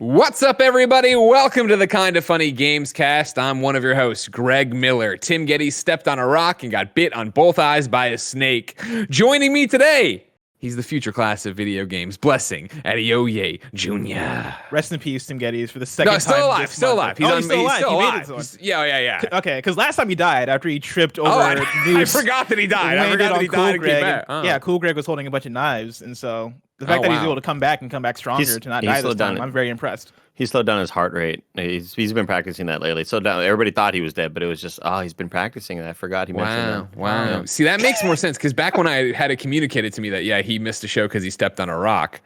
What's up, everybody? Welcome to the Kinda Funny Gamescast. I'm one of your hosts, Greg Miller. Tim Gettys stepped on a rock and got bit on both eyes by a snake. Joining me today, he's the future class of video games. Blessing, Adeoye Jr. Rest in peace, Tim Gettys, for the second time. Still alive. Still alive. He's still alive. Yeah. Okay, because last time he died after he tripped over. I forgot that he died. I forgot that he died. Yeah, Cool Greg was holding a bunch of knives, and so the fact that he's able to come back stronger to not die this time, I'm very impressed. He slowed down his heart rate. He's been practicing that lately. So everybody thought he was dead, but it was just, he's been practicing that. I forgot he mentioned that. Wow. Yeah. See, that makes more sense because back when I had it communicated to me that, he missed a show because he stepped on a rock,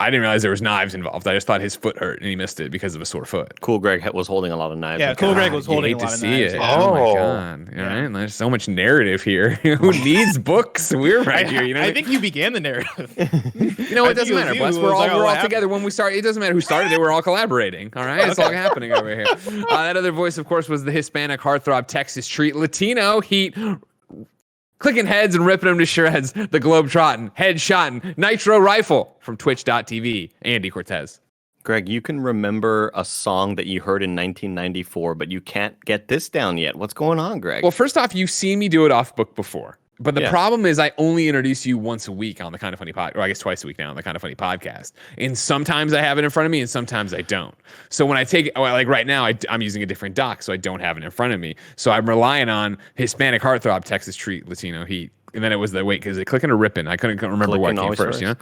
I didn't realize there was knives involved. I just thought his foot hurt and he missed it because of a sore foot. Cool Greg was holding a lot of knives. Yeah, Cool Greg was holding a lot of knives. It. Oh my God. Yeah. Right? There's so much narrative here. Who needs books? We're right here. You know? I think you began the narrative. It doesn't matter. Plus, we're all together when we start. It doesn't matter who started it. We're all collaborating. All right? It's all happening over here. That other voice, of course, was the Hispanic heartthrob Texas treat, Latino heat, clicking heads and ripping them to shreds, the globe-trotting, head-shotting, nitro rifle from twitch.tv, Andy Cortez. Greg, you can remember a song that you heard in 1994, but you can't get this down yet. What's going on, Greg? Well, first off, you've seen me do it off book before. But the problem is I only introduce you once a week on the Kinda Funny podcast, or I guess twice a week now on the Kinda Funny podcast. And sometimes I have it in front of me and sometimes I don't. So when I take it, like right now, I'm using a different doc, so I don't have it in front of me. So I'm relying on Hispanic heartthrob, Texas treat, Latino heat. And then it was the wait, because it clicking or ripping? I couldn't remember what came first, you know?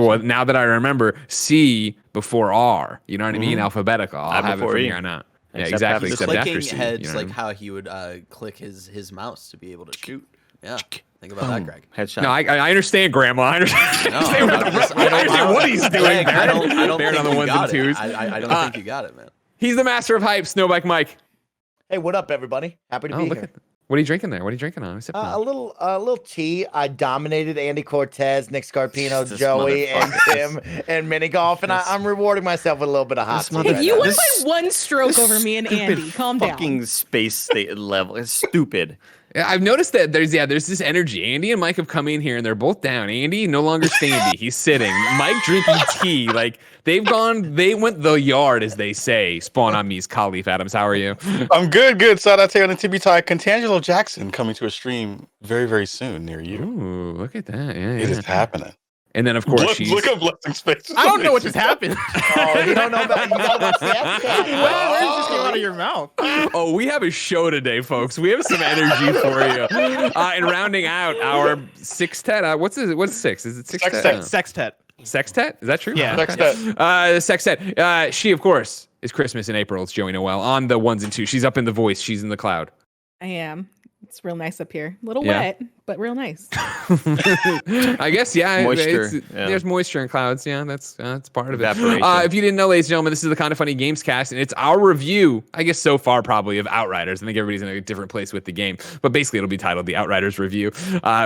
Well, now that I remember, C before R, you know what I mean? Alphabetical. I'll have it from here on out. Yeah, exactly. Just Except clicking after C, heads, you know like how he would click his mouse to be able to shoot. Yeah, think about that, Greg. Headshot. No, I understand, Grandma. I understand. I understand what he's doing. I don't think on the you ones got and twos. it. I don't think you got it, man. He's the master of hype, Snowbike Mike. Hey, what up, everybody? Happy to be here. What are you drinking there? What are you drinking on? A little tea. I dominated Andy Cortez, Nick Scarpino, Joey, and Tim, and mini golf, and I'm rewarding myself with a little bit of hot tea. If you won by one stroke over me and Andy, calm down. Fucking space state level. It's stupid. I've noticed that there's this energy. Andy and Mike have come in here and they're both down. Andy no longer standing, he's sitting. Mike drinking tea. Like they went the yard, as they say. Spawn on me's Khalif Adams. How are you? I'm good. Shout out to you on the TB Tie. Contangelo Jackson coming to a stream very, very soon near you. Ooh, look at that. Yeah, it is happening. And then, of course, look at Blessing's face. I don't know what just happened. You don't know about Where did this come out of your mouth? Oh, we have a show today, folks. We have some energy for you. And rounding out our sextet. What's six? Is it sextet? Sextet. Sextet? Is that true? Yeah. Sextet. Sextet. She, of course, is Christmas in April. It's Joey Noel on the ones and twos. She's up in the voice. She's in the cloud. I am. It's real nice up here. A little wet, but real nice. I guess, moisture. There's moisture in clouds. Yeah, that's part of it. If you didn't know, ladies and gentlemen, this is the Kinda Funny Gamescast, and it's our review, I guess so far probably, of Outriders. I think everybody's in a different place with the game, but basically it'll be titled the Outriders Review.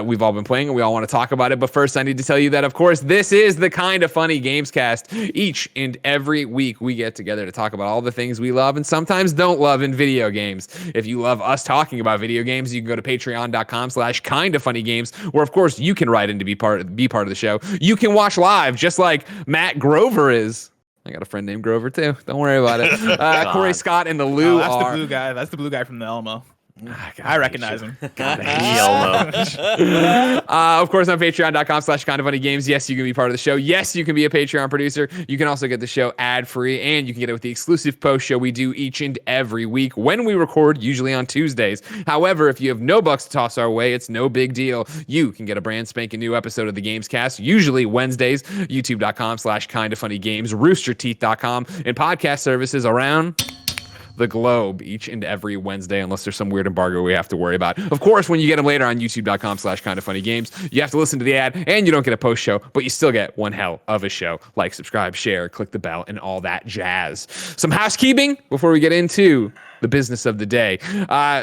We've all been playing and we all want to talk about it, but first I need to tell you that, of course, this is the Kinda Funny Gamescast. Each and every week we get together to talk about all the things we love and sometimes don't love in video games. If you love us talking about video games, you can go to patreon.com/kindafunnygames, where of course you can write in to be part of the show. You can watch live just like Matt Grover is. I got a friend named Grover too. Don't worry about it. Corey Scott and the Lou that's are. The blue guy. That's the blue guy from the Elmo. I recognize him. Of course, on patreon.com/kindafunnygames. Yes, you can be part of the show. Yes, you can be a Patreon producer. You can also get the show ad-free, and you can get it with the exclusive post show we do each and every week when we record, usually on Tuesdays. However, if you have no bucks to toss our way, it's no big deal. You can get a brand spanking new episode of the Gamescast, usually Wednesdays, youtube.com/kindafunnygames, roosterteeth.com, and podcast services around the globe each and every Wednesday, unless there's some weird embargo we have to worry about. Of course, when you get them later on youtube.com/kindafunnygames, you have to listen to the ad and you don't get a post show, but you still get one hell of a show. Like, subscribe, share, click the bell, and all that jazz. Some housekeeping before we get into the business of the day.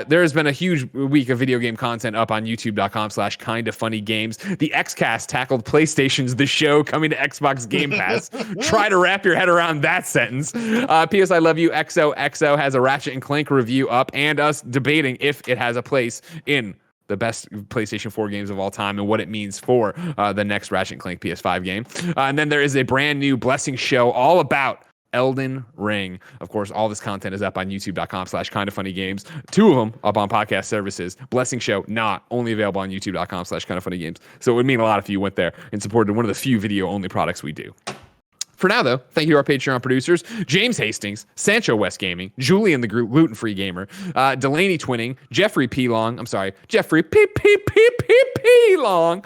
There has been a huge week of video game content up on youtube.com/kindafunnygames. The Xcast tackled PlayStation's The Show coming to Xbox Game Pass. Try to wrap your head around that sentence. P.S. I Love You XOXO has a Ratchet and Clank review up and us debating if it has a place in the best PlayStation 4 games of all time and what it means for the next Ratchet and Clank PS5 game. And then there is a brand new Blessing show all about Elden Ring. Of course, all this content is up on youtube.com/kindoffunnygames. 2 of them up on podcast services. Blessing Show, not only available on youtube.com/kindoffunnygames. So it would mean a lot if you went there and supported one of the few video-only products we do. For now, though, thank you to our Patreon producers, James Hastings, Sancho West Gaming, Julian the Gluten-Free Gamer, Delaney Twinning, Jeffrey P. Long, Long,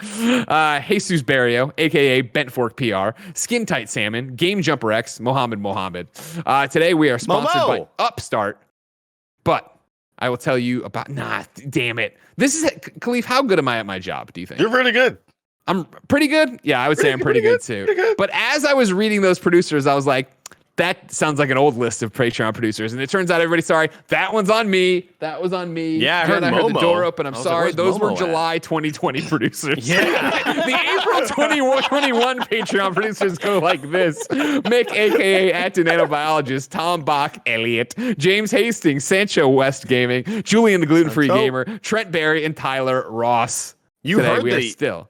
Jesus Barrio, a.k.a. Bent Fork PR, Skin Tight Salmon, Game Jumper X, Mohammed. Today, we are sponsored by Upstart, but I will tell you about, damn it. This is, Khalif, how good am I at my job, do you think? You're really good. I'm pretty good. Yeah, I would say I'm pretty good too. But as I was reading those producers, I was like, that sounds like an old list of Patreon producers. And it turns out everybody's sorry. That one's on me. That was on me. Yeah, I heard the door open. I'm sorry. Like, those Momo were July 2020 producers. Yeah. The April 2021 Patreon producers go like this. Mick, a.k.a. Active Nanobiologist, Tom Bach, Elliot, James Hastings, Sancho West Gaming, Julian the Gluten-Free Gamer, Trent Berry, and Tyler Ross. You Today, heard we are still.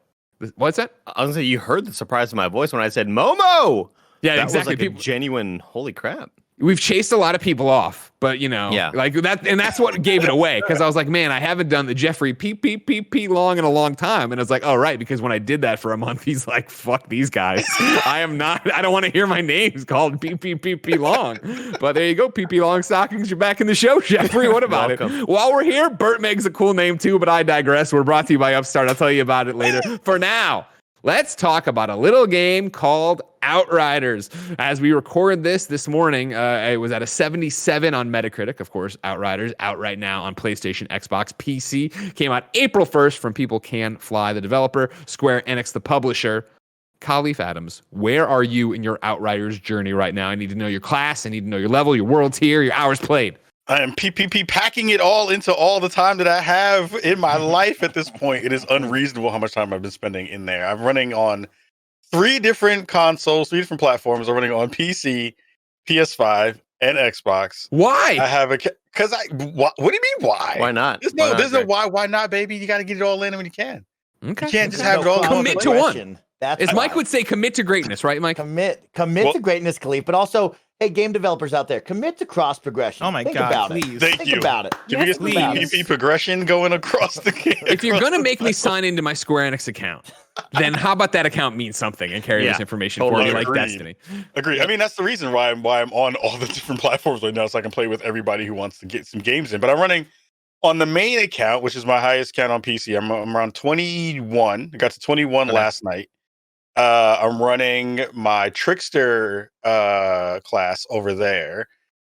What's that? I was gonna say, you heard the surprise in my voice when I said Momo. Yeah, that exactly. Was like a genuine holy crap. We've chased a lot of people off, but like that, and that's what gave it away. Because I was like, man, I haven't done the Jeffrey P Long in a long time, and I was like, oh right, because when I did that for a month, he's like, fuck these guys. I don't want to hear my names called P Long. But there you go, P Long Stockings. You're back in the show, Jeffrey. What about it? While we're here, Burt Meg's a cool name too, but I digress. We're brought to you by Upstart. I'll tell you about it later. For now, let's talk about a little game called Outriders. As we record this morning, it was at a 77 on Metacritic. Of course, Outriders out right now on PlayStation, Xbox, PC. Came out April 1st from People Can Fly, the developer, Square Enix, the publisher. Khalif Adams, where are you in your Outriders journey right now? I need to know your class. I need to know your level, your world tier, your hours played. I am packing it all into all the time that I have in my life at this point. It is unreasonable how much time I've been spending in there. I'm running on 3 different consoles, 3 different platforms. I'm running on PC, PS5, and Xbox. Why? I have what do you mean why? Why not? There's no why not, baby. You got to get it all in when you can. Okay. You can't just have it all. Commit to one. That's as Mike would say, commit to greatness, right, Mike? Commit to greatness, Khalif. But also, hey, game developers out there, commit to cross progression. Oh my God, please. Think about it. Can we get some PvP progression going across the game? If you're going to make me sign into my Square Enix account, then how about that account mean something and carry this information for me like Destiny? Agreed. I mean, that's the reason why I'm on all the different platforms right now, so I can play with everybody who wants to get some games in. But I'm running on the main account, which is my highest count on PC. I'm around 21. I got to 21 last night. I'm running my Trickster class over there.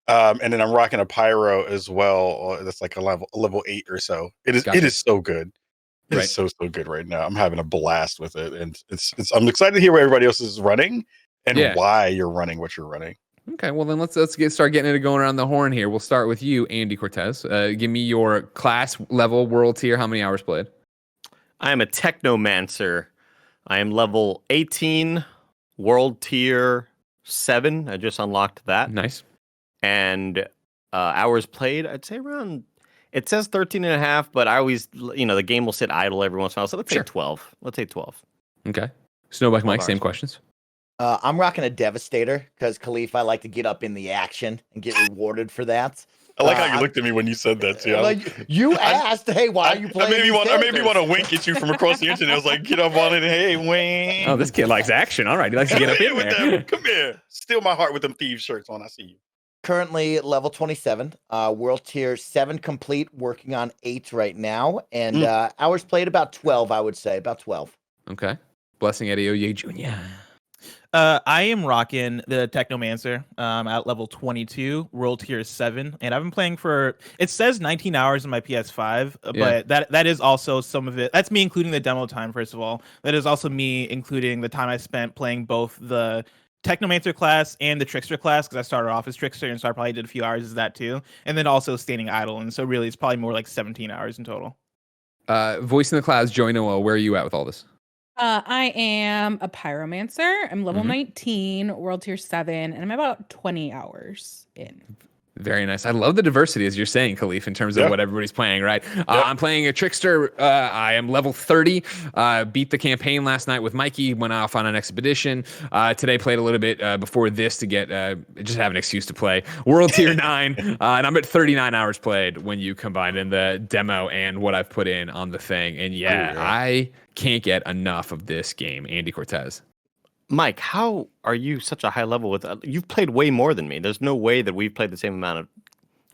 And then I'm rocking a Pyro as well. That's like a level 8 or so. It is so good. It is so good right now. I'm having a blast with it. And I'm excited to hear what everybody else is running and why you're running what you're running. Okay, well then let's start getting it going around the horn here. We'll start with you, Andy Cortez. Give me your class level, world tier. How many hours played? I am a Technomancer. I am level 18, world tier 7. I just unlocked that. Nice. And hours played, I'd say around, it says 13 and a half, but I always, the game will sit idle every once in a while. So let's say 12. Let's say 12. Okay. Snowbike Mike, same questions. I'm rocking a Devastator because Khalif, I like to get up in the action and get rewarded for that. I like how you looked at me when you said that too. Like you asked, hey, why are you playing? I maybe want to wink at you from across the internet. I was like, get up on it, hey, wink. Oh, this kid likes action. All right, he likes to get up in there. Come here, steal my heart with them thieves shirts on. I see you. Currently level 27, world tier 7 complete. Working on 8 right now, and hours played about 12. I would say about 12. Okay, Blessing Adeoye Jr. I am rocking the Technomancer at level 22, world tier 7, and I've been playing for, it says 19 hours on my PS5, but that is also some of it. That's me including the demo time, first of all. That is also me including the time I spent playing both the Technomancer class and the Trickster class, because I started off as Trickster, and so I probably did a few hours as that too, and then also standing idle, and so really it's probably more like 17 hours in total. Voice in the Clouds, Joy Noel, where are you at with all this? I am a Pyromancer. I'm level 19, world tier 7, and I'm about 20 hours in. Very nice. I love the diversity, as you're saying, Khalif, in terms of what everybody's playing, right? I'm playing a Trickster. I am level 30. Beat the campaign last night with Mikey. Went off on an expedition. Today played a little bit before this to get just have an excuse to play. World Tier 9. And I'm at 39 hours played when you combine in the demo and what I've put in on the thing. And I can't get enough of this game, Andy Cortez. Mike, how are you such a high level with you've played way more than me. There's no way that we've played the same amount of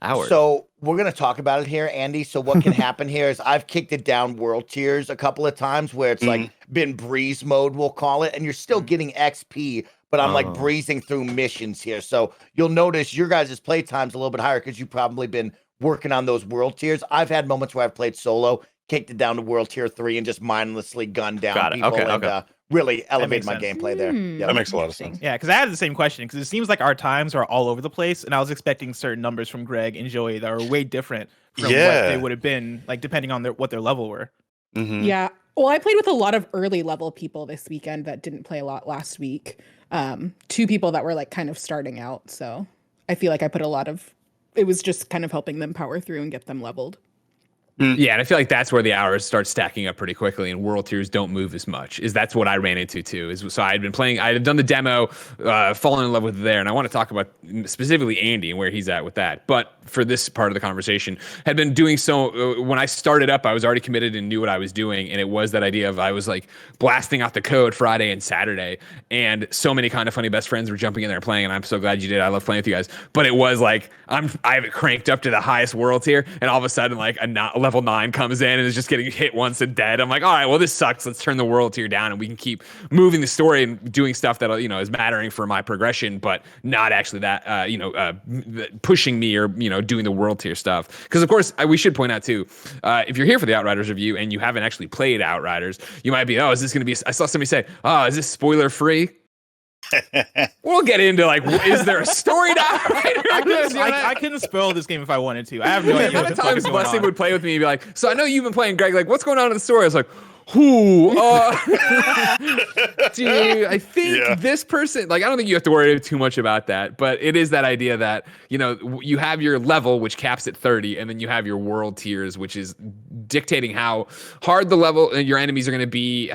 hours. So we're going to talk about it here, Andy. So what can happen here is I've kicked it down world tiers a couple of times where it's like been breeze mode, we'll call it, and you're still getting XP, but I'm like breezing through missions here. So you'll notice your guys' play time's a little bit higher because you've probably been working on those world tiers. I've had moments where I've played solo, kicked it down to world tier 3 and just mindlessly gunned down people and really elevate my gameplay there. That makes a lot of sense. Yeah, because I had the same question, because it seems like our times are all over the place, and I was expecting certain numbers from Greg and Joey that are way different from what they would have been, like depending on what their level were. Yeah. Well, I played with a lot of early level people this weekend that didn't play a lot last week. 2 people that were like kind of starting out. So I feel like I put it was just kind of helping them power through and get them leveled. Yeah, and I feel like that's where the hours start stacking up pretty quickly, and world tiers don't move as much. That's what I ran into too. So I had done the demo, fallen in love with it there, and I want to talk about specifically Andy and where he's at with that. But for this part of the conversation, had been doing so when I started up, I was already committed and knew what I was doing, and it was that idea of I was like blasting out the code Friday and Saturday, and so many kind of funny best friends were jumping in there and playing, and I'm so glad you did. I love playing with you guys, but it was like I have it cranked up to the highest world tier, and all of a sudden like level 9 comes in and is just getting hit once and dead. I'm like, all right, well, this sucks. Let's turn the world tier down and we can keep moving the story and doing stuff that, is mattering for my progression, but not actually that, pushing me or, doing the world tier stuff. Because, of course, we should point out, too, if you're here for the Outriders review and you haven't actually played Outriders, you might be, is this going to be, I saw somebody say, is this spoiler free? We'll get into is there a story to Outriders? I couldn't spoil this game if I wanted to. I have no idea. A lot of times Blessing would play with me and be like, so I know you've been playing, Greg, like what's going on in the story? I was like, dude, I think this person, I don't think you have to worry too much about that, but it is that idea that, you have your level, which caps at 30, and then you have your world tiers, which is dictating how hard the level your enemies are going to be,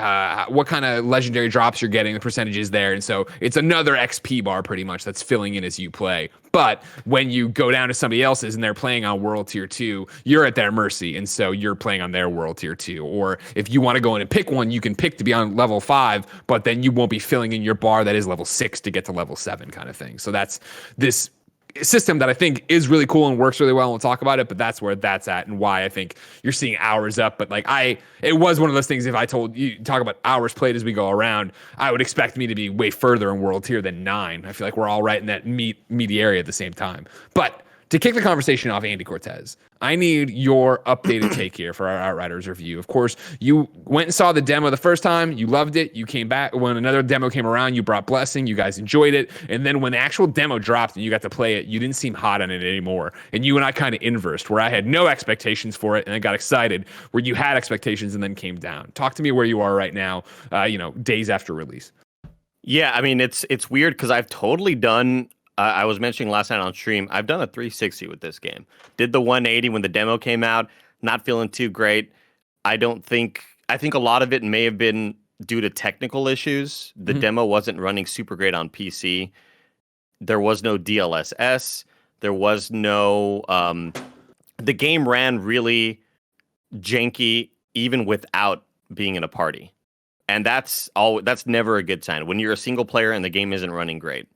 what kind of legendary drops you're getting, the percentages there. And so it's another XP bar pretty much that's filling in as you play. But when you go down to somebody else's and they're playing on world tier 2, you're at their mercy. And so you're playing on their world tier 2. Or if you want to go in and pick one, you can pick to be on level 5, but then you won't be filling in your bar that is level 6 to get to level 7 kind of thing. So that's this system that I think is really cool and works really well, and we'll talk about it, but that's where that's at and why I think you're seeing hours up. But it was one of those things, if I told you, talk about hours played as we go around, I would expect me to be way further in world tier than 9. I feel like we're all right in that meaty area at the same time. But to kick the conversation off, Andy Cortez, I need your updated take here for our Outriders review. Of course, you went and saw the demo the first time. You loved it. You came back. When another demo came around, you brought Blessing. You guys enjoyed it. And then when the actual demo dropped and you got to play it, you didn't seem hot on it anymore. And you and I kind of inversed, where I had no expectations for it and I got excited, where you had expectations and then came down. Talk to me where you are right now, days after release. Yeah, I mean, it's weird because I've totally done... I was mentioning last night on stream, I've done a 360 with this game. Did the 180 when the demo came out, not feeling too great. I think a lot of it may have been due to technical issues. The demo wasn't running super great on PC. There was no DLSS. There was no... the game ran really janky even without being in a party. And that's never a good sign when you're a single player and the game isn't running great.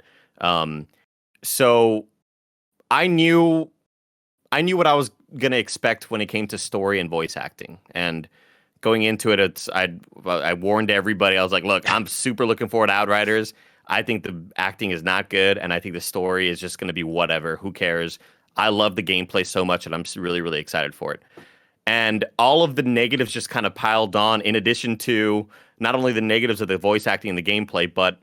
So I knew what I was going to expect when it came to story and voice acting. And going into it, I warned everybody. I was like, look, I'm super looking forward to Outriders. I think the acting is not good, and I think the story is just going to be whatever. Who cares? I love the gameplay so much, and I'm really, really excited for it. And all of the negatives just kind of piled on, in addition to not only the negatives of the voice acting and the gameplay, but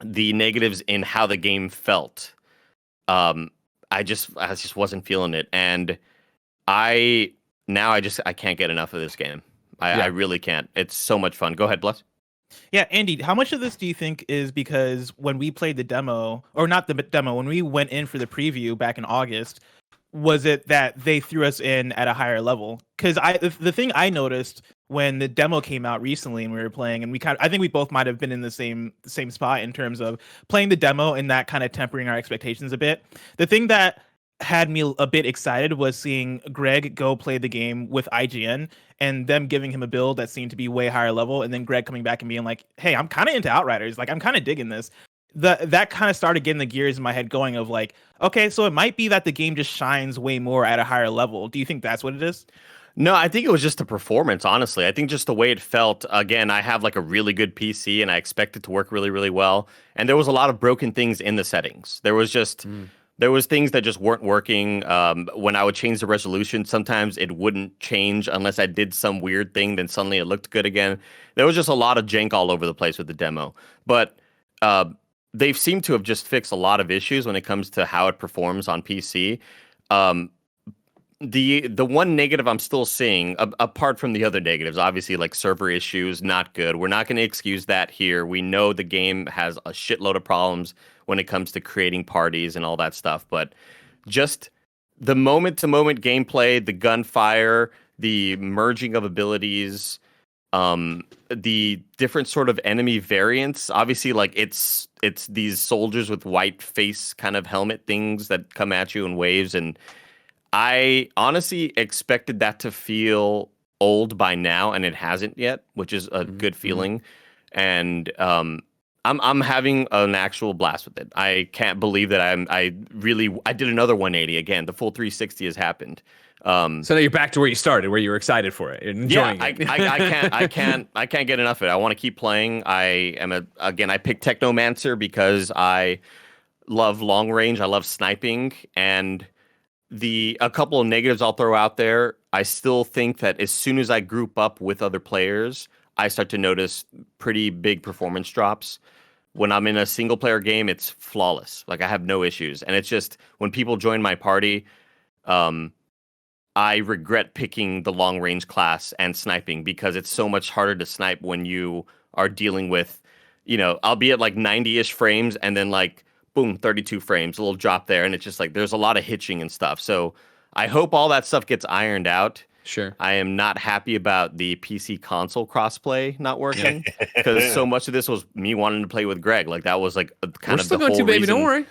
the negatives in how the game felt. I just wasn't feeling it, and I can't get enough of this game. I really can't. It's so much fun. Go ahead, Bless. Yeah, Andy, how much of this do you think is because when we played the demo, or not the demo, when we went in for the preview back in August, was it that they threw us in at a higher level? Because the thing I noticed when the demo came out recently and we were playing, and I think we both might have been in the same spot in terms of playing the demo and that kind of tempering our expectations a bit. The thing that had me a bit excited was seeing Greg go play the game with IGN and them giving him a build that seemed to be way higher level, and then Greg coming back and being like, hey, I'm kind of into Outriders, like I'm kind of digging this. That kind of started getting the gears in my head going of like, okay, so it might be that the game just shines way more at a higher level. Do you think that's what it is? No, I think it was just the performance, honestly. I think just the way it felt. Again, I have like a really good PC and I expect it to work really, really well. And there was a lot of broken things in the settings. There was just there was things that just weren't working. When I would change the resolution, sometimes it wouldn't change unless I did some weird thing. Then suddenly it looked good again. There was just a lot of jank all over the place with the demo. But they've seemed to have just fixed a lot of issues when it comes to how it performs on PC. The one negative I'm still seeing, apart from the other negatives, obviously like server issues, not good. We're not going to excuse that here. We know the game has a shitload of problems when it comes to creating parties and all that stuff. But just the moment-to-moment gameplay, the gunfire, the merging of abilities, the different sort of enemy variants. Obviously, like it's these soldiers with white face kind of helmet things that come at you in waves, and I honestly expected that to feel old by now, and it hasn't yet, which is a good feeling. And I'm having an actual blast with it. I can't believe that I did another 180 again. The full 360 has happened. So now you're back to where you started, where you were excited for it, and enjoying it. I can't get enough of it. I want to keep playing. I picked Technomancer because I love long range. I love sniping, and a couple of negatives I'll throw out there. I still think that as soon as I group up with other players, I start to notice pretty big performance drops. When I'm in a single player game, it's flawless. Like I have no issues. And it's just when people join my party, I regret picking the long range class and sniping because it's so much harder to snipe when you are dealing with, I'll be at like 90-ish frames and then like boom, 32 frames, a little drop there. And it's just like, there's a lot of hitching and stuff. So I hope all that stuff gets ironed out. Sure. I am not happy about the PC console crossplay not working because so much of this was me wanting to play with Greg. Like that was like kind of the whole reason. Baby, don't worry.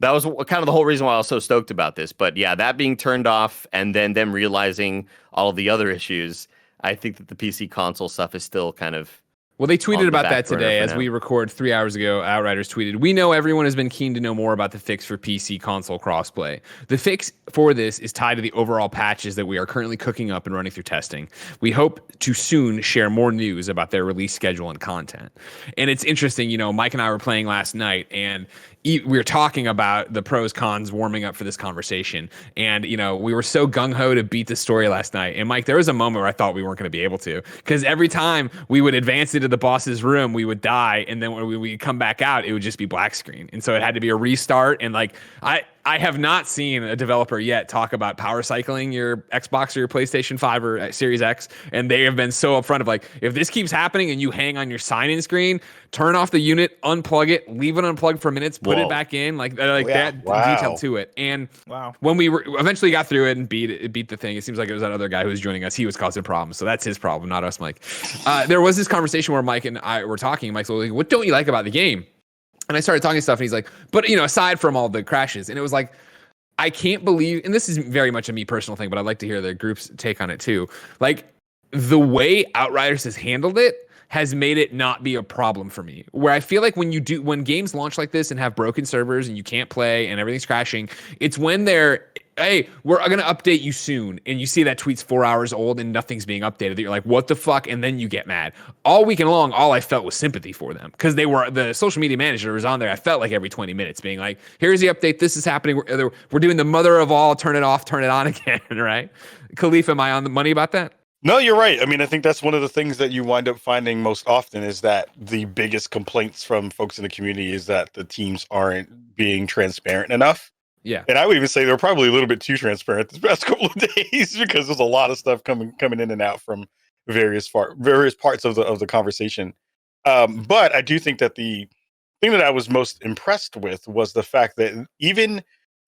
That was kind of the whole reason why I was so stoked about this. But yeah, that being turned off and then them realizing all of the other issues, I think that the PC console stuff is still kind of. Well, they tweeted about that today as we record 3 hours ago. Outriders tweeted, "We know everyone has been keen to know more about the fix for PC console crossplay. The fix for this is tied to the overall patches that we are currently cooking up and running through testing. We hope to soon share more news about their release schedule and content." And it's interesting, Mike and I were playing last night, and we were talking about the pros cons warming up for this conversation. And, we were so gung-ho to beat the story last night. And Mike, there was a moment where I thought we weren't going to be able to, because every time we would advance into the boss's room, we would die. And then when we come back out, it would just be black screen. And so it had to be a restart. And like, I have not seen a developer yet talk about power cycling your Xbox or your PlayStation 5 or Series X. And they have been so upfront of like, if this keeps happening and you hang on your sign-in screen, turn off the unit, unplug it, leave it unplugged for minutes, put it back in, that detail to it. And when we eventually got through it and beat the thing, it seems like it was that other guy who was joining us. He was causing problems. So that's his problem, not us, Mike. There was this conversation where Mike and I were talking. Mike's like, what don't you like about the game? And I started talking stuff, and he's like, but, aside from all the crashes, and it was like, I can't believe, and this is very much a me personal thing, but I'd like to hear the group's take on it too. Like, the way Outriders has handled it has made it not be a problem for me. Where I feel like when games launch like this and have broken servers and you can't play and everything's crashing, it's when they're, hey, we're going to update you soon. And you see that tweet's 4 hours old and nothing's being updated. You're like, what the fuck? And then you get mad. All weekend long, all I felt was sympathy for them because the social media manager was on there. I felt like every 20 minutes being like, here's the update. This is happening. We're doing the mother of all, turn it off, turn it on again, right? Khalif, am I on the money about that? No, you're right. I mean, I think that's one of the things that you wind up finding most often is that the biggest complaints from folks in the community is that the teams aren't being transparent enough. Yeah. And I would even say they're probably a little bit too transparent this past couple of days because there's a lot of stuff coming in and out from various parts of the conversation. But I do think that the thing that I was most impressed with was the fact that even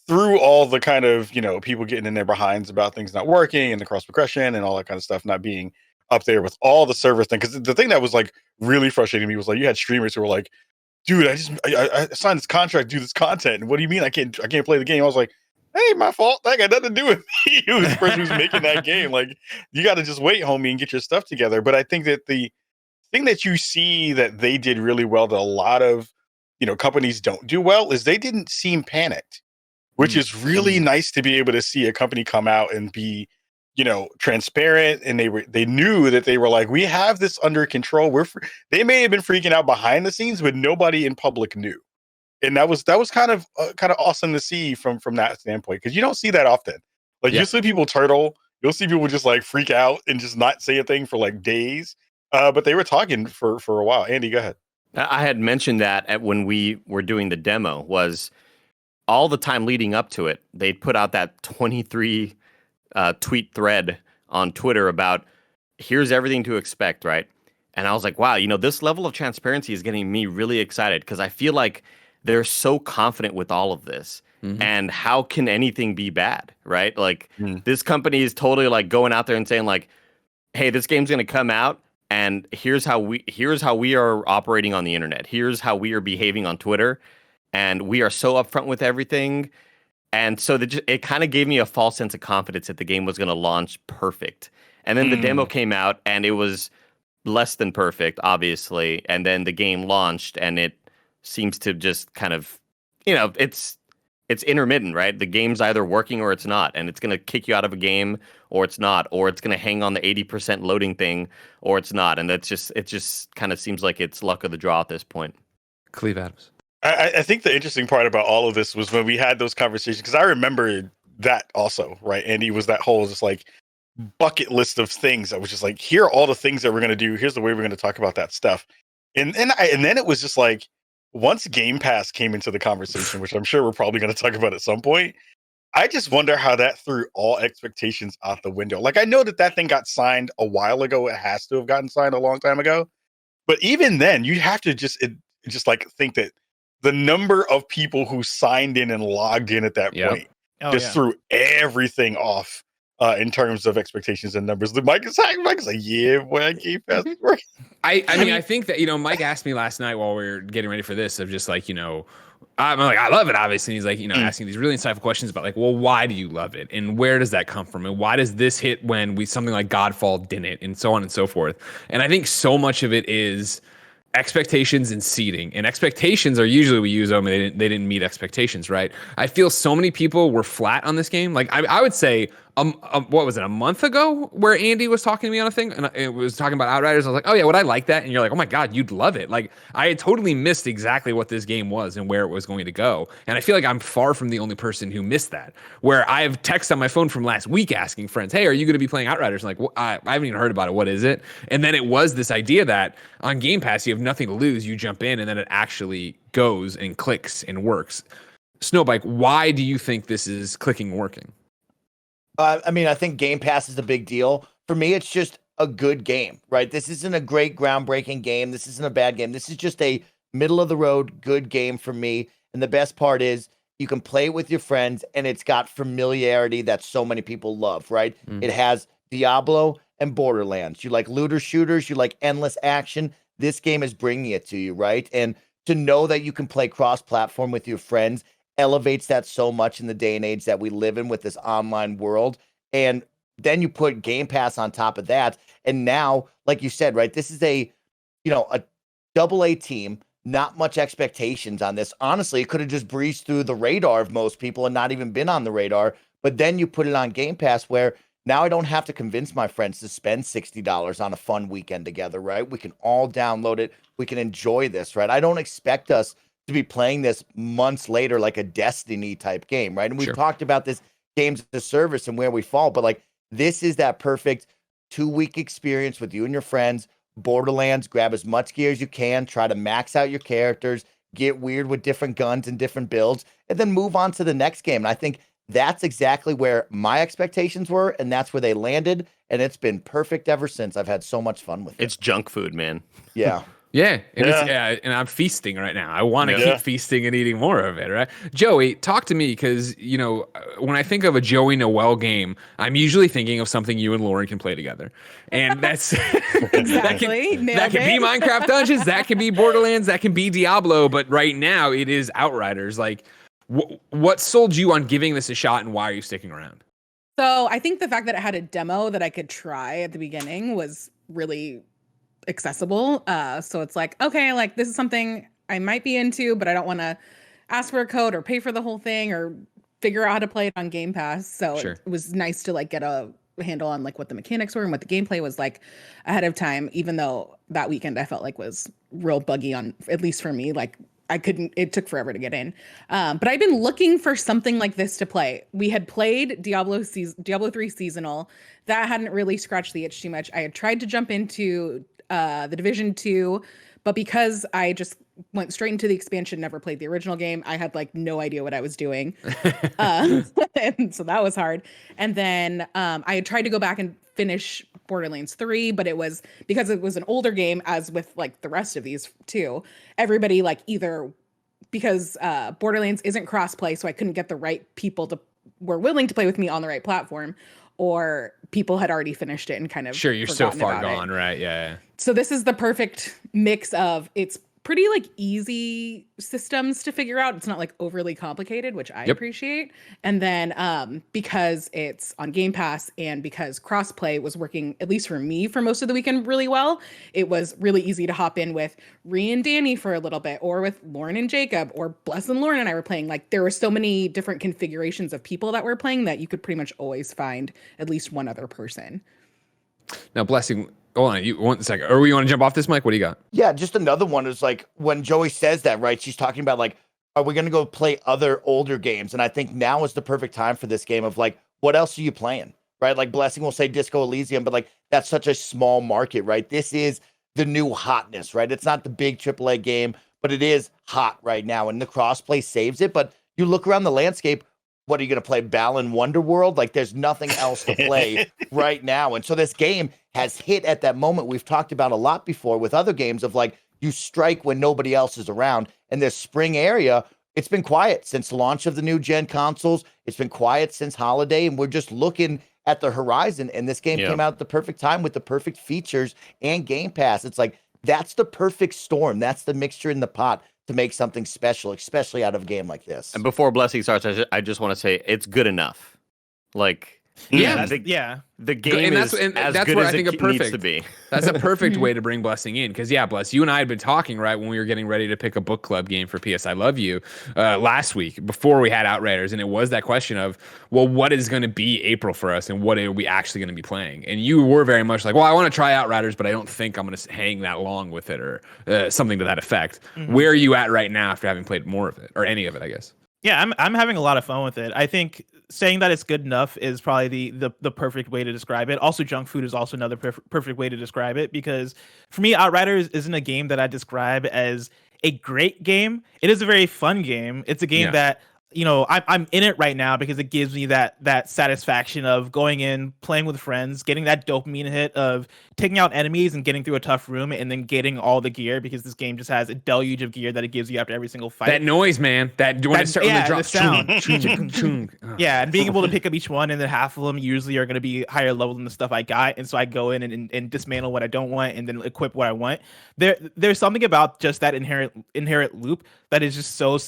through all the kind of, people getting in their behinds about things not working and the cross progression and all that kind of stuff not being up there with all the server thing. Because the thing that was like really frustrating me was like you had streamers who were like, dude, I signed this contract to do this content. And what do you mean I can't play the game? I was like, hey, my fault. That got nothing to do with me. Who's the person who's making that game? Like, you got to just wait, homie, and get your stuff together. But I think that the thing that you see that they did really well that a lot of companies don't do well is they didn't seem panicked, which is really nice to be able to see a company come out and be transparent, and they knew that they were like, we have this under control. They may have been freaking out behind the scenes, but nobody in public knew, and that was kind of awesome to see from that standpoint, because you don't see that often. Like you'll see people turtle, you'll see people just like freak out and just not say a thing for like days. But they were talking for a while. Andy, go ahead. I had mentioned that when we were doing the demo, was all the time leading up to it, they'd put out that 23 tweet thread on Twitter about here's everything to expect, right? And I was like, wow, this level of transparency is getting me really excited, because I feel like they're so confident with all of this. Mm-hmm. And how can anything be bad, right? Like this company is totally like going out there and saying like, hey, this game's going to come out, and here's how we are operating on the internet. Here's how we are behaving on Twitter, and we are so upfront with everything. And so it kind of gave me a false sense of confidence that the game was going to launch perfect. And then the demo came out, and it was less than perfect, obviously. And then the game launched, and it seems to just kind of, it's intermittent, right? The game's either working or it's not, and it's going to kick you out of a game or it's not, or it's going to hang on the 80% loading thing or it's not. And it just kind of seems like it's luck of the draw at this point. Cleve Adams. I think the interesting part about all of this was when we had those conversations, because I remember that also, right? Andy, was that whole just like bucket list of things that was just like, here are all the things that we're going to do. Here's the way we're going to talk about that stuff. And then it was just like, once Game Pass came into the conversation, which I'm sure we're probably going to talk about at some point, I just wonder how that threw all expectations out the window. Like, I know that thing got signed a while ago. It has to have gotten signed a long time ago. But even then, you have to just like think that the number of people who signed in and logged in at that point threw everything off in terms of expectations and numbers. Mike is like, yeah, boy, Game Pass is working. I mean, I think that, Mike asked me last night while we were getting ready for this, of just like, I'm like, I love it, obviously. And he's like, asking these really insightful questions about like, well, why do you love it? And where does that come from? And why does this hit when something like Godfall didn't? And so on and so forth. And I think so much of it is expectations and seeding, and expectations are usually we use them and they didn't meet expectations, right? I feel so many people were flat on this game. Like I would say, what was it, a month ago, where Andy was talking to me on a thing and it was talking about Outriders. I was like, oh yeah, would I like that? And you're like, oh my God, you'd love it. Like I had totally missed exactly what this game was and where it was going to go. And I feel like I'm far from the only person who missed that, where I have text on my phone from last week asking friends, hey, are you going to be playing Outriders? I'm like, well, I haven't even heard about it. What is it? And then it was this idea that on Game Pass, you have nothing to lose. You jump in and then it actually goes and clicks and works. Snowbike, why do you think this is clicking and working? I mean, I think Game Pass is a big deal. For me, it's just a good game, right? This isn't a great groundbreaking game. This isn't a bad game. This is just a middle of the road, good game for me. And the best part is you can play it with your friends, and it's got familiarity that so many people love, right? It has Diablo and Borderlands. You like looter shooters, you like endless action. This game is bringing it to you, right? And to know that you can play cross-platform with your friends elevates that so much in the day and age that we live in with this online world. And then you put Game Pass on top of that. And now, like you said, right, this is a AA team, not much expectations on this. Honestly, it could have just breezed through the radar of most people and not even been on the radar. But then you put it on Game Pass, where now I don't have to convince my friends to spend $60 on a fun weekend together, right? We can all download it. We can enjoy this, right? I don't expect us to be playing this months later like a Destiny type game, right? And we've talked about this games as a service and where we fall, but like this is that perfect 2-week experience with you and your friends. Borderlands, grab as much gear as you can, try to max out your characters, get weird with different guns and different builds, and then move on to the next game. And I think that's exactly where my expectations were, and that's where they landed, and it's been perfect ever since. I've had so much fun with it. It's junk food, man. Yeah. Yeah, and I'm feasting right now. I want to keep feasting and eating more of it, right? Joey, talk to me, because when I think of a Joey Noel game, I'm usually thinking of something you and Lauren can play together, and that's exactly that can be Minecraft Dungeons, that can be Borderlands, that can be Diablo, but right now it is Outriders. Like, what sold you on giving this a shot, and why are you sticking around? So I think the fact that it had a demo that I could try at the beginning was really accessible. So it's like, okay, like this is something I might be into, but I don't want to ask for a code or pay for the whole thing or figure out how to play it on Game Pass. So it was nice to like get a handle on like what the mechanics were and what the gameplay was like ahead of time, even though that weekend I felt like was real buggy on, at least for me. Like it took forever to get in. But I've been looking for something like this to play. We had played Diablo 3 Seasonal. That hadn't really scratched the itch too much. I had tried to jump into the Division 2, but because I just went straight into the expansion, never played the original game, I had like no idea what I was doing. And so that was hard. And then I had tried to go back and finish Borderlands 3, but it was because it was an older game, as with like the rest of these too. Everybody like either because Borderlands isn't crossplay, so I couldn't get the right people were willing to play with me on the right platform, or people had already finished it and kind of you're so far gone, right? Yeah. So this is the perfect mix of, it's pretty like easy systems to figure out. It's not like overly complicated, which I appreciate. And then because it's on Game Pass and because crossplay was working, at least for me, for most of the weekend really well, it was really easy to hop in with Ree and Danny for a little bit, or with Lauren and Jacob, or Bless and Lauren and I were playing. Like there were so many different configurations of people that were playing that you could pretty much always find at least one other person. Now, Blessing, hold on, you 1 second. Or you want to jump off this, Mike? What do you got? Yeah, just another one is like when Joey says that, right? She's talking about like, are we going to go play other older games? And I think now is the perfect time for this game of like, what else are you playing, right? Like Blessing will say Disco Elysium, but like that's such a small market, right? This is the new hotness, right? It's not the big AAA game, but it is hot right now, and the crossplay saves it. But you look around the landscape, what are you going to play? Balan Wonderworld? Like there's nothing else to play right now. And so this game has hit at that moment we've talked about a lot before with other games of like, you strike when nobody else is around. And this spring area, it's been quiet since the launch of the new gen consoles. It's been quiet since holiday, and we're just looking at the horizon. And this game came out at the perfect time with the perfect features and Game Pass. It's like, that's the perfect storm. That's the mixture in the pot to make something special, especially out of a game like this. And before Blessing starts, I just want to say it's good enough. Like, the game is as good as it needs to be. That's a perfect way to bring Blessing in, because Bless, you and I had been talking right when we were getting ready to pick a book club game for PS I Love You last week before we had Outriders, and it was that question of, well, what is going to be April for us, and what are we actually going to be playing? And you were very much like, well, I want to try Outriders, but I don't think I'm going to hang that long with it, or something to that effect. Mm-hmm. Where are you at right now after having played more of it, or any of it, I guess? Yeah, I'm having a lot of fun with it. I think saying that it's good enough is probably the perfect way to describe it. Also, junk food is also another perfect way to describe it, because for me, Outriders isn't a game that I describe as a great game. It is a very fun game. It's a game that, I'm in it right now because it gives me that satisfaction of going in, playing with friends, getting that dopamine hit of taking out enemies and getting through a tough room, and then getting all the gear, because this game just has a deluge of gear that it gives you after every single fight. That noise, man. When it drops, the sound. Yeah, and being able to pick up each one, and then half of them usually are going to be higher level than the stuff I got, and so I go in and dismantle what I don't want, and then equip what I want. There's something about just that inherent loop that is just so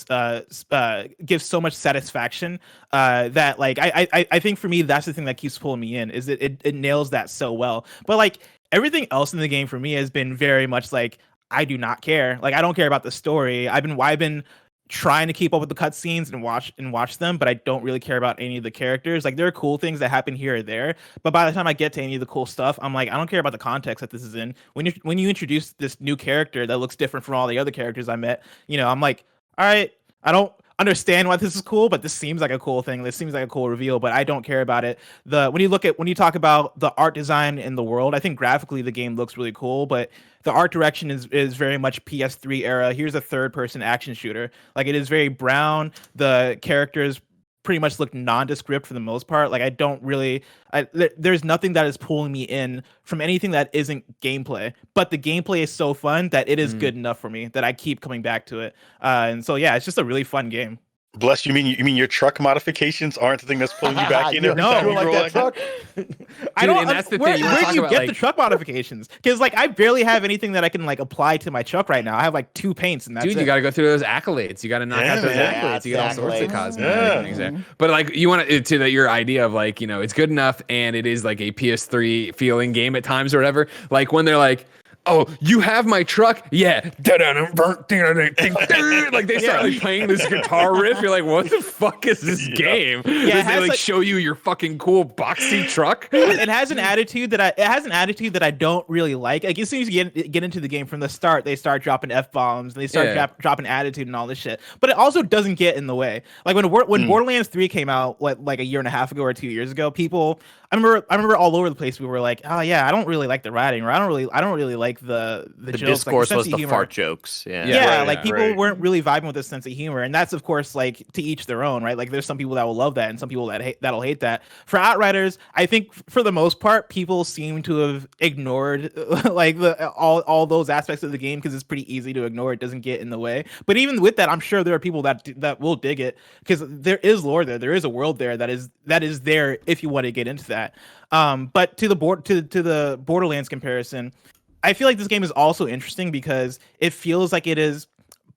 gives so much satisfaction that like I think for me that's the thing that keeps pulling me in, is that it nails that so well. But like everything else in the game for me has been very much like, I do not care. Like I don't care about the story. I've been trying to keep up with the cutscenes and watch them, but I don't really care about any of the characters. Like there are cool things that happen here or there, but by the time I get to any of the cool stuff, I'm like, I don't care about the context that this is in. When you introduce this new character that looks different from all the other characters I met, I'm like, all right, I don't understand why this is cool, but this seems like a cool thing. This seems like a cool reveal, but I don't care about it. When you talk about the art design in the world, I think graphically the game looks really cool, but the art direction is very much PS3 era. Here's a third person action shooter. Like it is very brown. The characters pretty much look nondescript for the most part. Like I don't really, there's nothing that is pulling me in from anything that isn't gameplay. But the gameplay is so fun that it is good enough for me that I keep coming back to it. And so yeah, it's just a really fun game. Bless you mean your truck modifications aren't the thing that's pulling you back in every time you like roll that truck. I don't. and that's the where thing. where do you get like, the truck modifications? Because like I barely have anything that I can like apply to my truck right now. I have like 2 paints, and that's dude, it. you got to go through those accolades. You got to knock out those man. accolades. You get all sorts of Accolades. cosmetic things there. But like you want to your idea of like, you know, it's good enough and it is like a PS3 feeling game at times or whatever. Like when they're like, oh, you have my truck? Yeah. Like they start like playing this guitar riff. You're like, what the fuck is this game? Yeah, They like show you your fucking cool boxy truck. It has an attitude that I don't really like. Like as soon as you get into the game from the start, they start dropping F-bombs and they start dropping attitude and all this shit. But it also doesn't get in the way. Like when Borderlands 3 came out, like a year and a half ago or 2 years ago, I remember all over the place we were like, oh yeah, I don't really like the writing, or I don't really like the jokes. Discourse like, was the humor. fart jokes. People weren't really vibing with this sense of humor, and that's of course like to each their own, right? Like there's some people that will love that, and some people that'll hate that. For Outriders, I think for the most part, people seem to have ignored like all those aspects of the game because it's pretty easy to ignore. It doesn't get in the way. But even with that, I'm sure there are people that will dig it because there is lore there. There is a world there that is there if you want to get into that. But to the Borderlands comparison, I feel like this game is also interesting because it feels like it is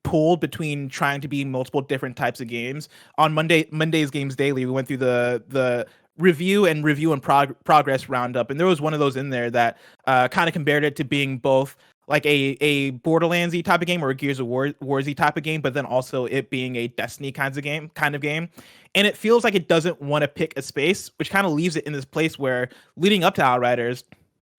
pulled between trying to be multiple different types of games. On Monday's Games Daily, we went through the review and progress roundup, and there was one of those in there that kind of compared it to being both like a Borderlands-y type of game or a Gears of War-y type of game, but then also it being a Destiny kind of game. And it feels like it doesn't want to pick a space, which kind of leaves it in this place where leading up to Outriders,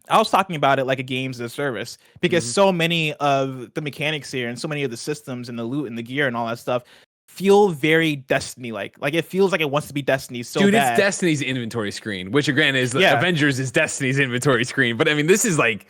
I was talking about it like a games as a service because so many of the mechanics here and so many of the systems and the loot and the gear and all that stuff feel very Destiny-like. Like it feels like it wants to be Destiny so Dude, bad. it's Destiny's inventory screen, which again is Avengers is Destiny's inventory screen. But I mean, this is like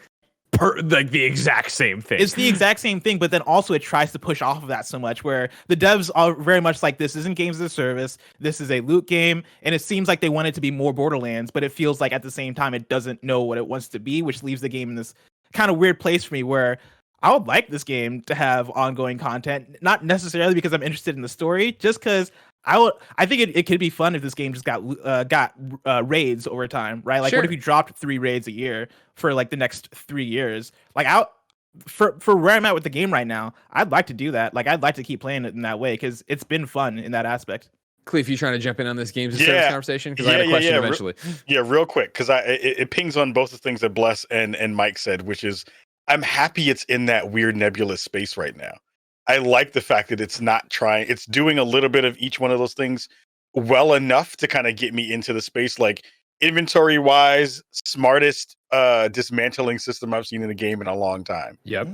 the exact same thing. It's the exact same thing, but then also it tries to push off of that so much where the devs are very much like, this isn't games as a service, this is a loot game, and it seems like they want it to be more Borderlands, but it feels like at the same time it doesn't know what it wants to be, which leaves the game in this kind of weird place for me where I would like this game to have ongoing content, not necessarily because I'm interested in the story, just because I think it could be fun if this game just got raids over time, right? Like, what if you dropped 3 raids a year for like the next 3 years? Like, for where I'm at with the game right now, I'd like to do that. Like, I'd like to keep playing it in that way because it's been fun in that aspect. Cleef, you trying to jump in on this games and service conversation? Because I have a question eventually. Real quick, because it pings on both the things that Bless and Mike said, which is I'm happy it's in that weird nebulous space right now. I like the fact that it's not trying, it's doing a little bit of each one of those things well enough to kind of get me into the space, like inventory wise, smartest dismantling system I've seen in a game in a long time. Yep.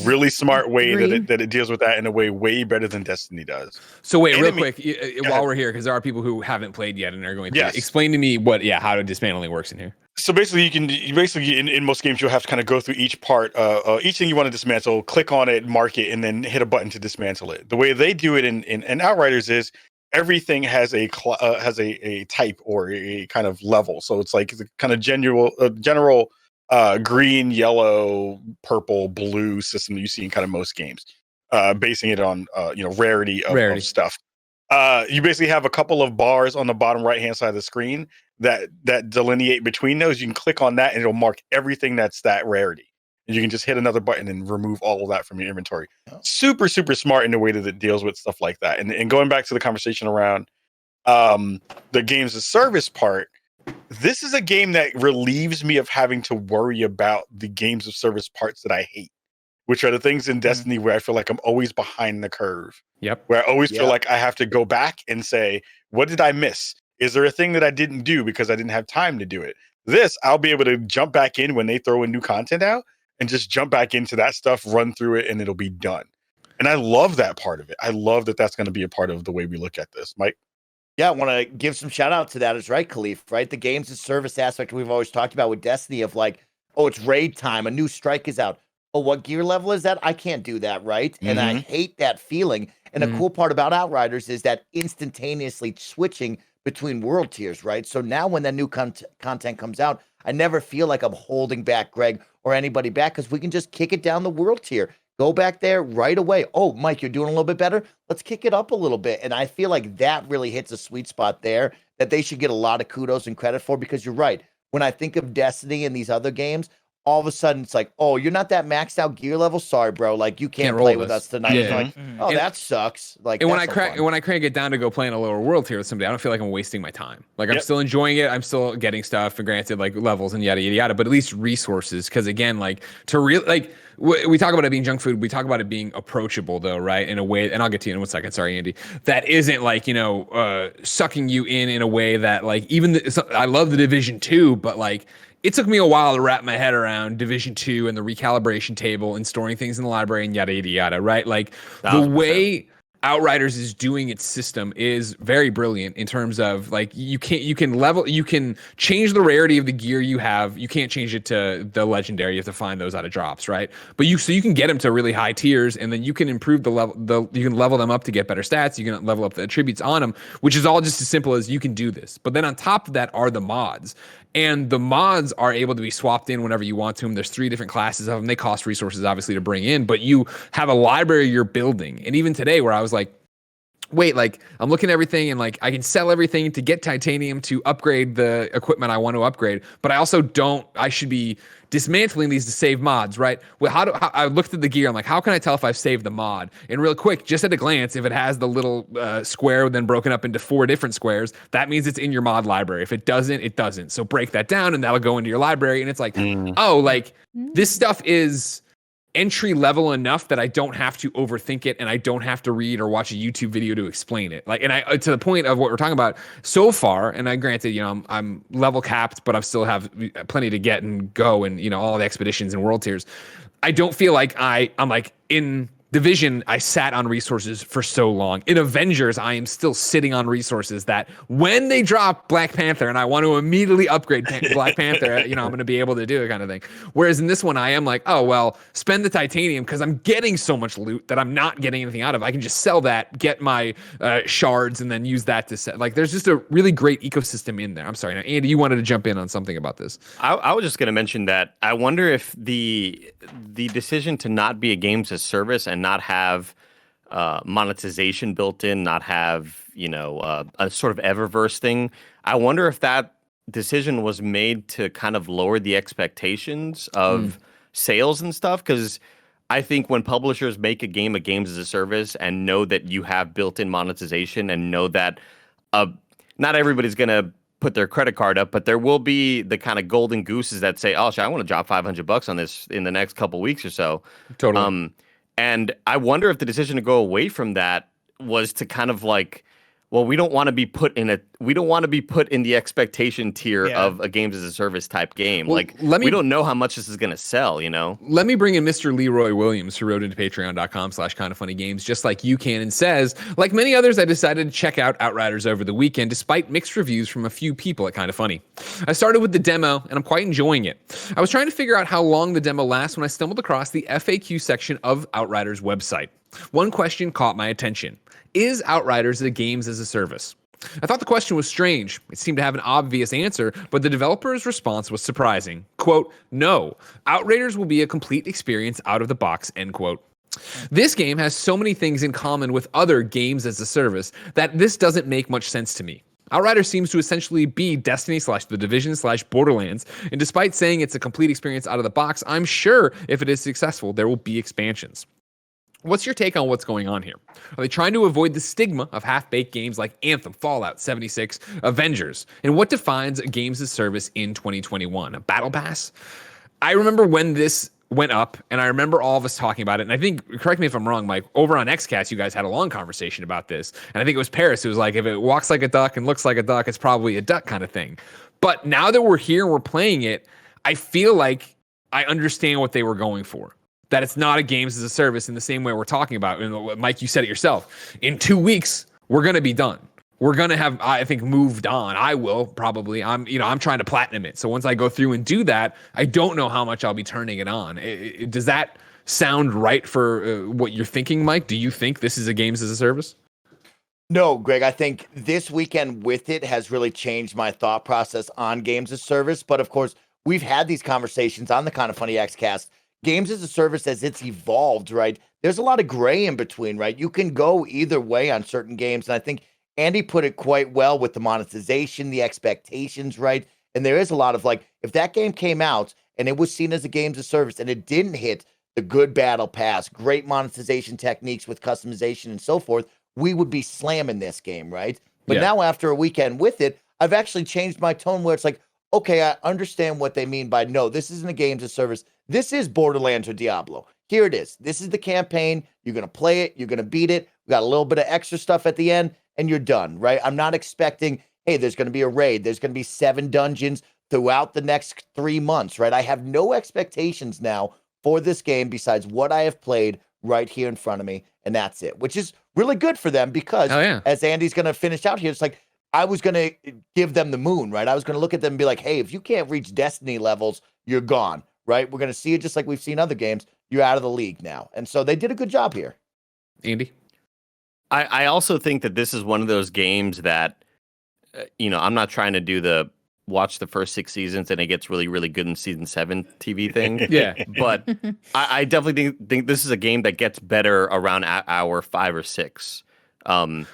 Really smart way that it deals with that in a way better than Destiny does. So wait, real quick, while we're here, because there are people who haven't played yet and are going to explain to me how dismantling works in here. So basically, in most games, you'll have to kind of go through each part, each thing you want to dismantle, click on it, mark it, and then hit a button to dismantle it. The way they do it in Outriders is everything has a type or a kind of level. So it's like the kind of general green, yellow, purple, blue system that you see in kind of most games, basing it on rarity of stuff. You basically have a couple of bars on the bottom right hand side of the screen that delineate between those. You can click on that and it'll mark everything that's that rarity. And you can just hit another button and remove all of that from your inventory. Super, super smart in the way that it deals with stuff like that. And going back to the conversation around the games as service part, this is a game that relieves me of having to worry about the games of service parts that I hate, which are the things in Destiny where I feel like I'm always behind the curve. Yep. Where I always feel like I have to go back and say, what did I miss? Is there a thing that I didn't do because I didn't have time to do it? This, I'll be able to jump back in when they throw in new content out and just jump back into that stuff, run through it, and it'll be done. And I love that part of it. I love that that's going to be a part of the way we look at this. Mike? Yeah, I want to give some shout out to that. Is right, Khalif, right? The games and service aspect we've always talked about with Destiny of like, oh, it's raid time. A new strike is out. Oh, what gear level is that? I can't do that, right? And I hate that feeling. And the cool part about Outriders is that instantaneously switching between world tiers, right? So now when that new content comes out, I never feel like I'm holding back Greg or anybody back because we can just kick it down the world tier. Go back there right away. Oh, Mike, you're doing a little bit better. Let's kick it up a little bit. And I feel like that really hits a sweet spot there that they should get a lot of kudos and credit for, because you're right. When I think of Destiny and these other games, all of a sudden it's like, oh, you're not that maxed out gear level. Sorry, bro. Like you can't play with us tonight. Yeah. Like, oh, that sucks. Like, and when I crank it down to go play in a lower world tier with somebody, I don't feel like I'm wasting my time. Like I'm still enjoying it. I'm still getting stuff, and granted, like levels and yada yada yada, but at least resources. Because again, like to real like. We talk about it being junk food. We talk about it being approachable, though, right? In a way, and I'll get to you in 1 second. Sorry, Andy. That isn't like, sucking you in a way that like I love the Division 2, but like it took me a while to wrap my head around Division 2 and the recalibration table and storing things in the library and yada yada yada, right? Like 100%. The way Outriders is doing its system is very brilliant in terms of like you can change the rarity of the gear you have. You can't change it to the legendary. You have to find those out of drops, right? But you can get them to really high tiers, and then you can improve you can level them up to get better stats. You can level up the attributes on them, which is all just as simple as you can do this. But then on top of that are the mods. And the mods are able to be swapped in whenever you want to them. There's 3 different classes of them. They cost resources, obviously, to bring in, but you have a library you're building. And even today, where I was like, wait, like I'm looking at everything and like I can sell everything to get titanium to upgrade the equipment I want to upgrade, but I should be dismantling these to save mods, right? Well, I looked at the gear. I'm like, how can I tell if I've saved the mod? And real quick, just at a glance, if it has the little square then broken up into 4 different squares, that means it's in your mod library. If it doesn't, it doesn't. So break that down and that'll go into your library. And it's like, oh, like this stuff is entry level enough that I don't have to overthink it and I don't have to read or watch a YouTube video to explain it. Like, and I, to the point of what we're talking about so far, and I granted, I'm level capped, but I still have plenty to get and go and, all the expeditions and world tiers. I don't feel like I'm like in Division, I sat on resources for so long. In Avengers, I am still sitting on resources that when they drop Black Panther and I want to immediately upgrade Black Panther, I'm going to be able to do it kind of thing. Whereas in this one, I am like, oh, well, spend the titanium because I'm getting so much loot that I'm not getting anything out of. I can just sell that, get my shards, and then use that to set. Like, there's just a really great ecosystem in there. I'm sorry. Now, Andy, you wanted to jump in on something about this. I was just going to mention that I wonder if the decision to not be a games as service and not have monetization built in, not have a sort of Eververse thing. I wonder if that decision was made to kind of lower the expectations of sales and stuff. Because I think when publishers make a game of games as a service and know that you have built-in monetization and know that not everybody's gonna put their credit card up, but there will be the kind of golden gooses that say, "Oh, I want to drop $500 on this in the next couple weeks or so." Totally. And I wonder if the decision to go away from that was to kind of like, well, we don't want to be put in the expectation tier of a games as a service type game. Well, we don't know how much this is going to sell, Let me bring in Mr. Leroy Williams, who wrote into patreon.com/kindoffunnygames, just like you can, and says, like many others, I decided to check out Outriders over the weekend, despite mixed reviews from a few people at Kind of Funny. I started with the demo, and I'm quite enjoying it. I was trying to figure out how long the demo lasts when I stumbled across the FAQ section of Outriders' website. One question caught my attention. Is Outriders a games as a service? I thought the question was strange. It seemed to have an obvious answer, but the developer's response was surprising. Quote, no, Outriders will be a complete experience out of the box, end quote. This game has so many things in common with other games as a service that this doesn't make much sense to me. Outriders seems to essentially be Destiny / The Division / Borderlands, and despite saying it's a complete experience out of the box, I'm sure if it is successful, there will be expansions. What's your take on what's going on here? Are they trying to avoid the stigma of half-baked games like Anthem, Fallout 76, Avengers? And what defines a games as service in 2021? A battle pass? I remember when this went up, and I remember all of us talking about it, and I think, correct me if I'm wrong, Mike, over on Xcast, you guys had a long conversation about this, and I think it was Paris who was like, if it walks like a duck and looks like a duck, it's probably a duck kind of thing. But now that we're here and we're playing it, I feel like I understand what they were going for. That it's not a games as a service in the same way we're talking about. And Mike, you said it yourself. In 2 weeks, we're going to be done. We're going to have, I think, moved on. I will probably. I'm trying to platinum it. So once I go through and do that, I don't know how much I'll be turning it on. Does that sound right for what you're thinking, Mike? Do you think this is a games as a service? No, Greg, I think this weekend with it has really changed my thought process on games as a service. But of course, we've had these conversations on the Kind of Funny Xcast. Games as a service, as it's evolved, right? There's a lot of gray in between, right? You can go either way on certain games. And I think Andy put it quite well with the monetization, the expectations, right? And there is a lot of like, if that game came out and it was seen as a games as a service and it didn't hit the good battle pass, great monetization techniques with customization and so forth, we would be slamming this game, right? But now after a weekend with it, I've actually changed my tone where it's like, okay, I understand what they mean by no, this isn't a games as a service. This is Borderlands or Diablo. Here it is. This is the campaign. You're going to play it. You're going to beat it. We got a little bit of extra stuff at the end and you're done, right? I'm not expecting, hey, there's going to be a raid. There's going to be 7 dungeons throughout the next 3 months, right? I have no expectations now for this game besides what I have played right here in front of me, and that's it, which is really good for them because as Andy's going to finish out here, it's like I was going to give them the moon, right? I was going to look at them and be like, hey, if you can't reach Destiny levels, you're gone, right? We're going to see it just like we've seen other games. You're out of the league now. And so they did a good job here. Andy? I also think that this is one of those games that, I'm not trying to do the watch the first 6 seasons and it gets really, really good in season 7 TV thing. But I definitely think this is a game that gets better around hour 5 or 6. And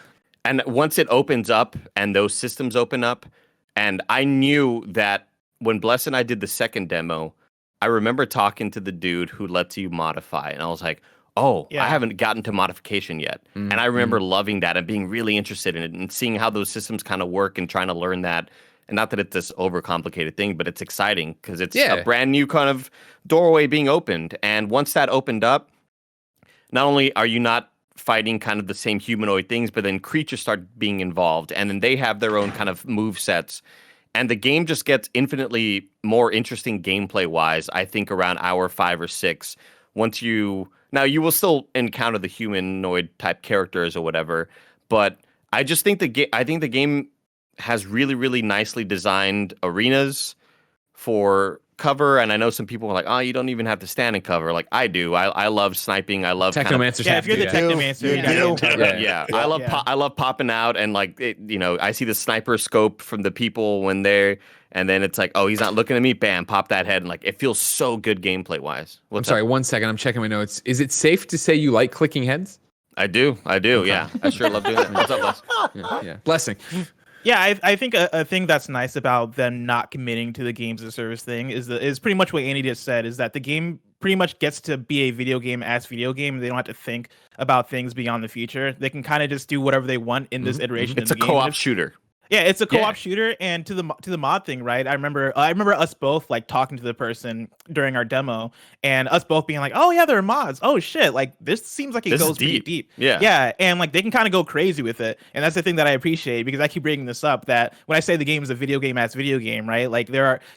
once it opens up and those systems open up, and I knew that when Bless and I did the second demo, I remember talking to the dude who lets you modify, and I was like, I haven't gotten to modification yet. And I remember loving that and being really interested in it and seeing how those systems kind of work and trying to learn that. And not that it's this overcomplicated thing, but it's exciting because it's a brand new kind of doorway being opened. And once that opened up, not only are you not fighting kind of the same humanoid things, but then creatures start being involved. And then they have their own kind of move sets. And the game just gets infinitely more interesting gameplay-wise, I think, around hour 5 or 6. Now, you will still encounter the humanoid-type characters or whatever, but I just think the game has really, really nicely designed arenas for cover, and I know some people are like, oh, you don't even have to stand in cover. Like, I do. I love sniping. I love Technomancers. If you're the Technomancer, I love popping out, and like, I see the sniper scope from the people when they're, and then it's like, oh, he's not looking at me. Bam, pop that head, and like, it feels so good gameplay wise. I'm sorry, 1 second. I'm checking my notes. Is it safe to say you like clicking heads? I do. Okay. Yeah, I sure love doing that. What's up, Les? Yeah. Blessing. Yeah, I think a thing that's nice about them not committing to the games as a service thing is pretty much what Andy just said, is that the game pretty much gets to be a video game as video game. They don't have to think about things beyond the future. They can kind of just do whatever they want in this iteration. It's a co-op shooter. Yeah, it's a co-op shooter, and to the mod thing, right? I remember us both like talking to the person during our demo, and us both being like, "Oh yeah, there are mods. Oh shit, like this seems like it goes pretty deep." Yeah, and like they can kind of go crazy with it, and that's the thing that I appreciate, because I keep bringing this up, that when I say the game is a video game as video game, right? Like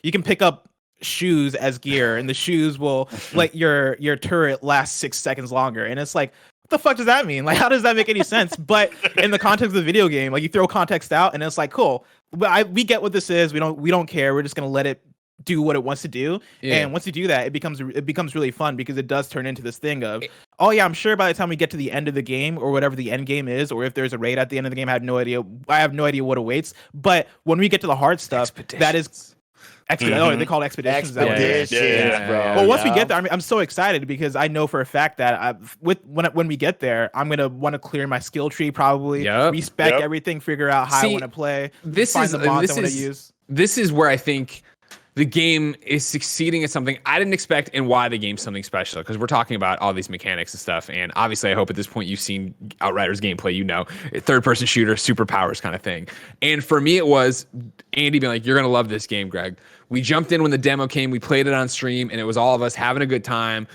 you can pick up shoes as gear, and the shoes will let your turret last 6 seconds longer, and it's like, the fuck does that mean? Like, how does that make any sense? But in the context of the video game, like, you throw context out and it's like, cool, but we get what this is. We don't care. We're just gonna let it do what it wants to do. And once you do that, it becomes really fun, because it does turn into this thing of, oh yeah, I'm sure by the time we get to the end of the game, or whatever the end game is, or if there's a raid at the end of the game, I have no idea what awaits. But when we get to the hard stuff, that is they call it expeditions. Bro. Well, once we get there, I'm so excited, because I know for a fact that when we get there, I'm gonna want to clear my skill tree, probably respec everything, figure out how I want to play. This is where I think the game is succeeding at something I didn't expect, and why the game's something special, because we're talking about all these mechanics and stuff, and obviously I hope at this point you've seen Outriders gameplay, third-person shooter, superpowers kind of thing. And for me, it was Andy being like, you're going to love this game, Greg. We jumped in when the demo came, we played it on stream, and it was all of us having a good time,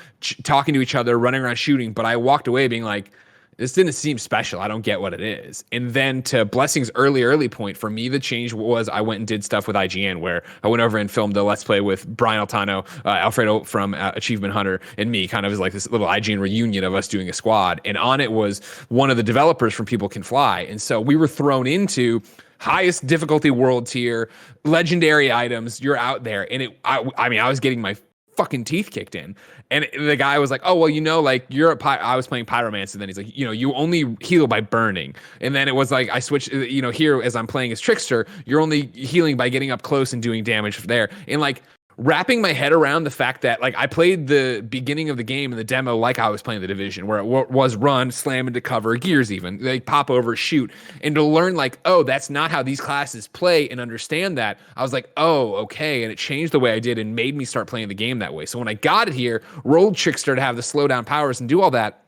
talking to each other, running around shooting, but I walked away being like, this didn't seem special. I don't get what it is. And then to Blessing's early point, for me, the change was I went and did stuff with IGN, where I went over and filmed a Let's Play with Brian Altano, Alfredo from Achievement Hunter, and me, kind of as like this little IGN reunion of us doing a squad. And on it was one of the developers from People Can Fly. And so we were thrown into highest difficulty world tier, legendary items. You're out there. And I was getting my fucking teeth kicked in. And the guy was like, oh, well, like I was playing Pyromancer, and then he's like, you only heal by burning. And then it was like, I switched, here as I'm playing as Trickster, you're only healing by getting up close and doing damage there. And like, wrapping my head around the fact that like I played the beginning of the game in the demo like I was playing the Division, where it was run, slam into cover, gears even, like pop over, shoot. And to learn like, oh, that's not how these classes play, and understand that, I was like, oh, okay. And it changed the way I did and made me start playing the game that way. So when I got it here, rolled Trickster to have the slowdown powers and do all that,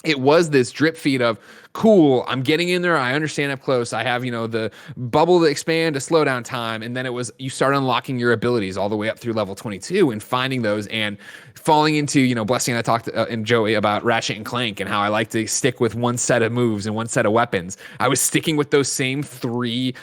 it was this drip feed of, cool, I'm getting in there, I understand up close, I have, the bubble to expand, to slow down time, and then it was, you start unlocking your abilities all the way up through level 22 and finding those and falling into, Blessing and I talked and Joey about Ratchet and Clank and how I like to stick with one set of moves and one set of weapons. I was sticking with those same 3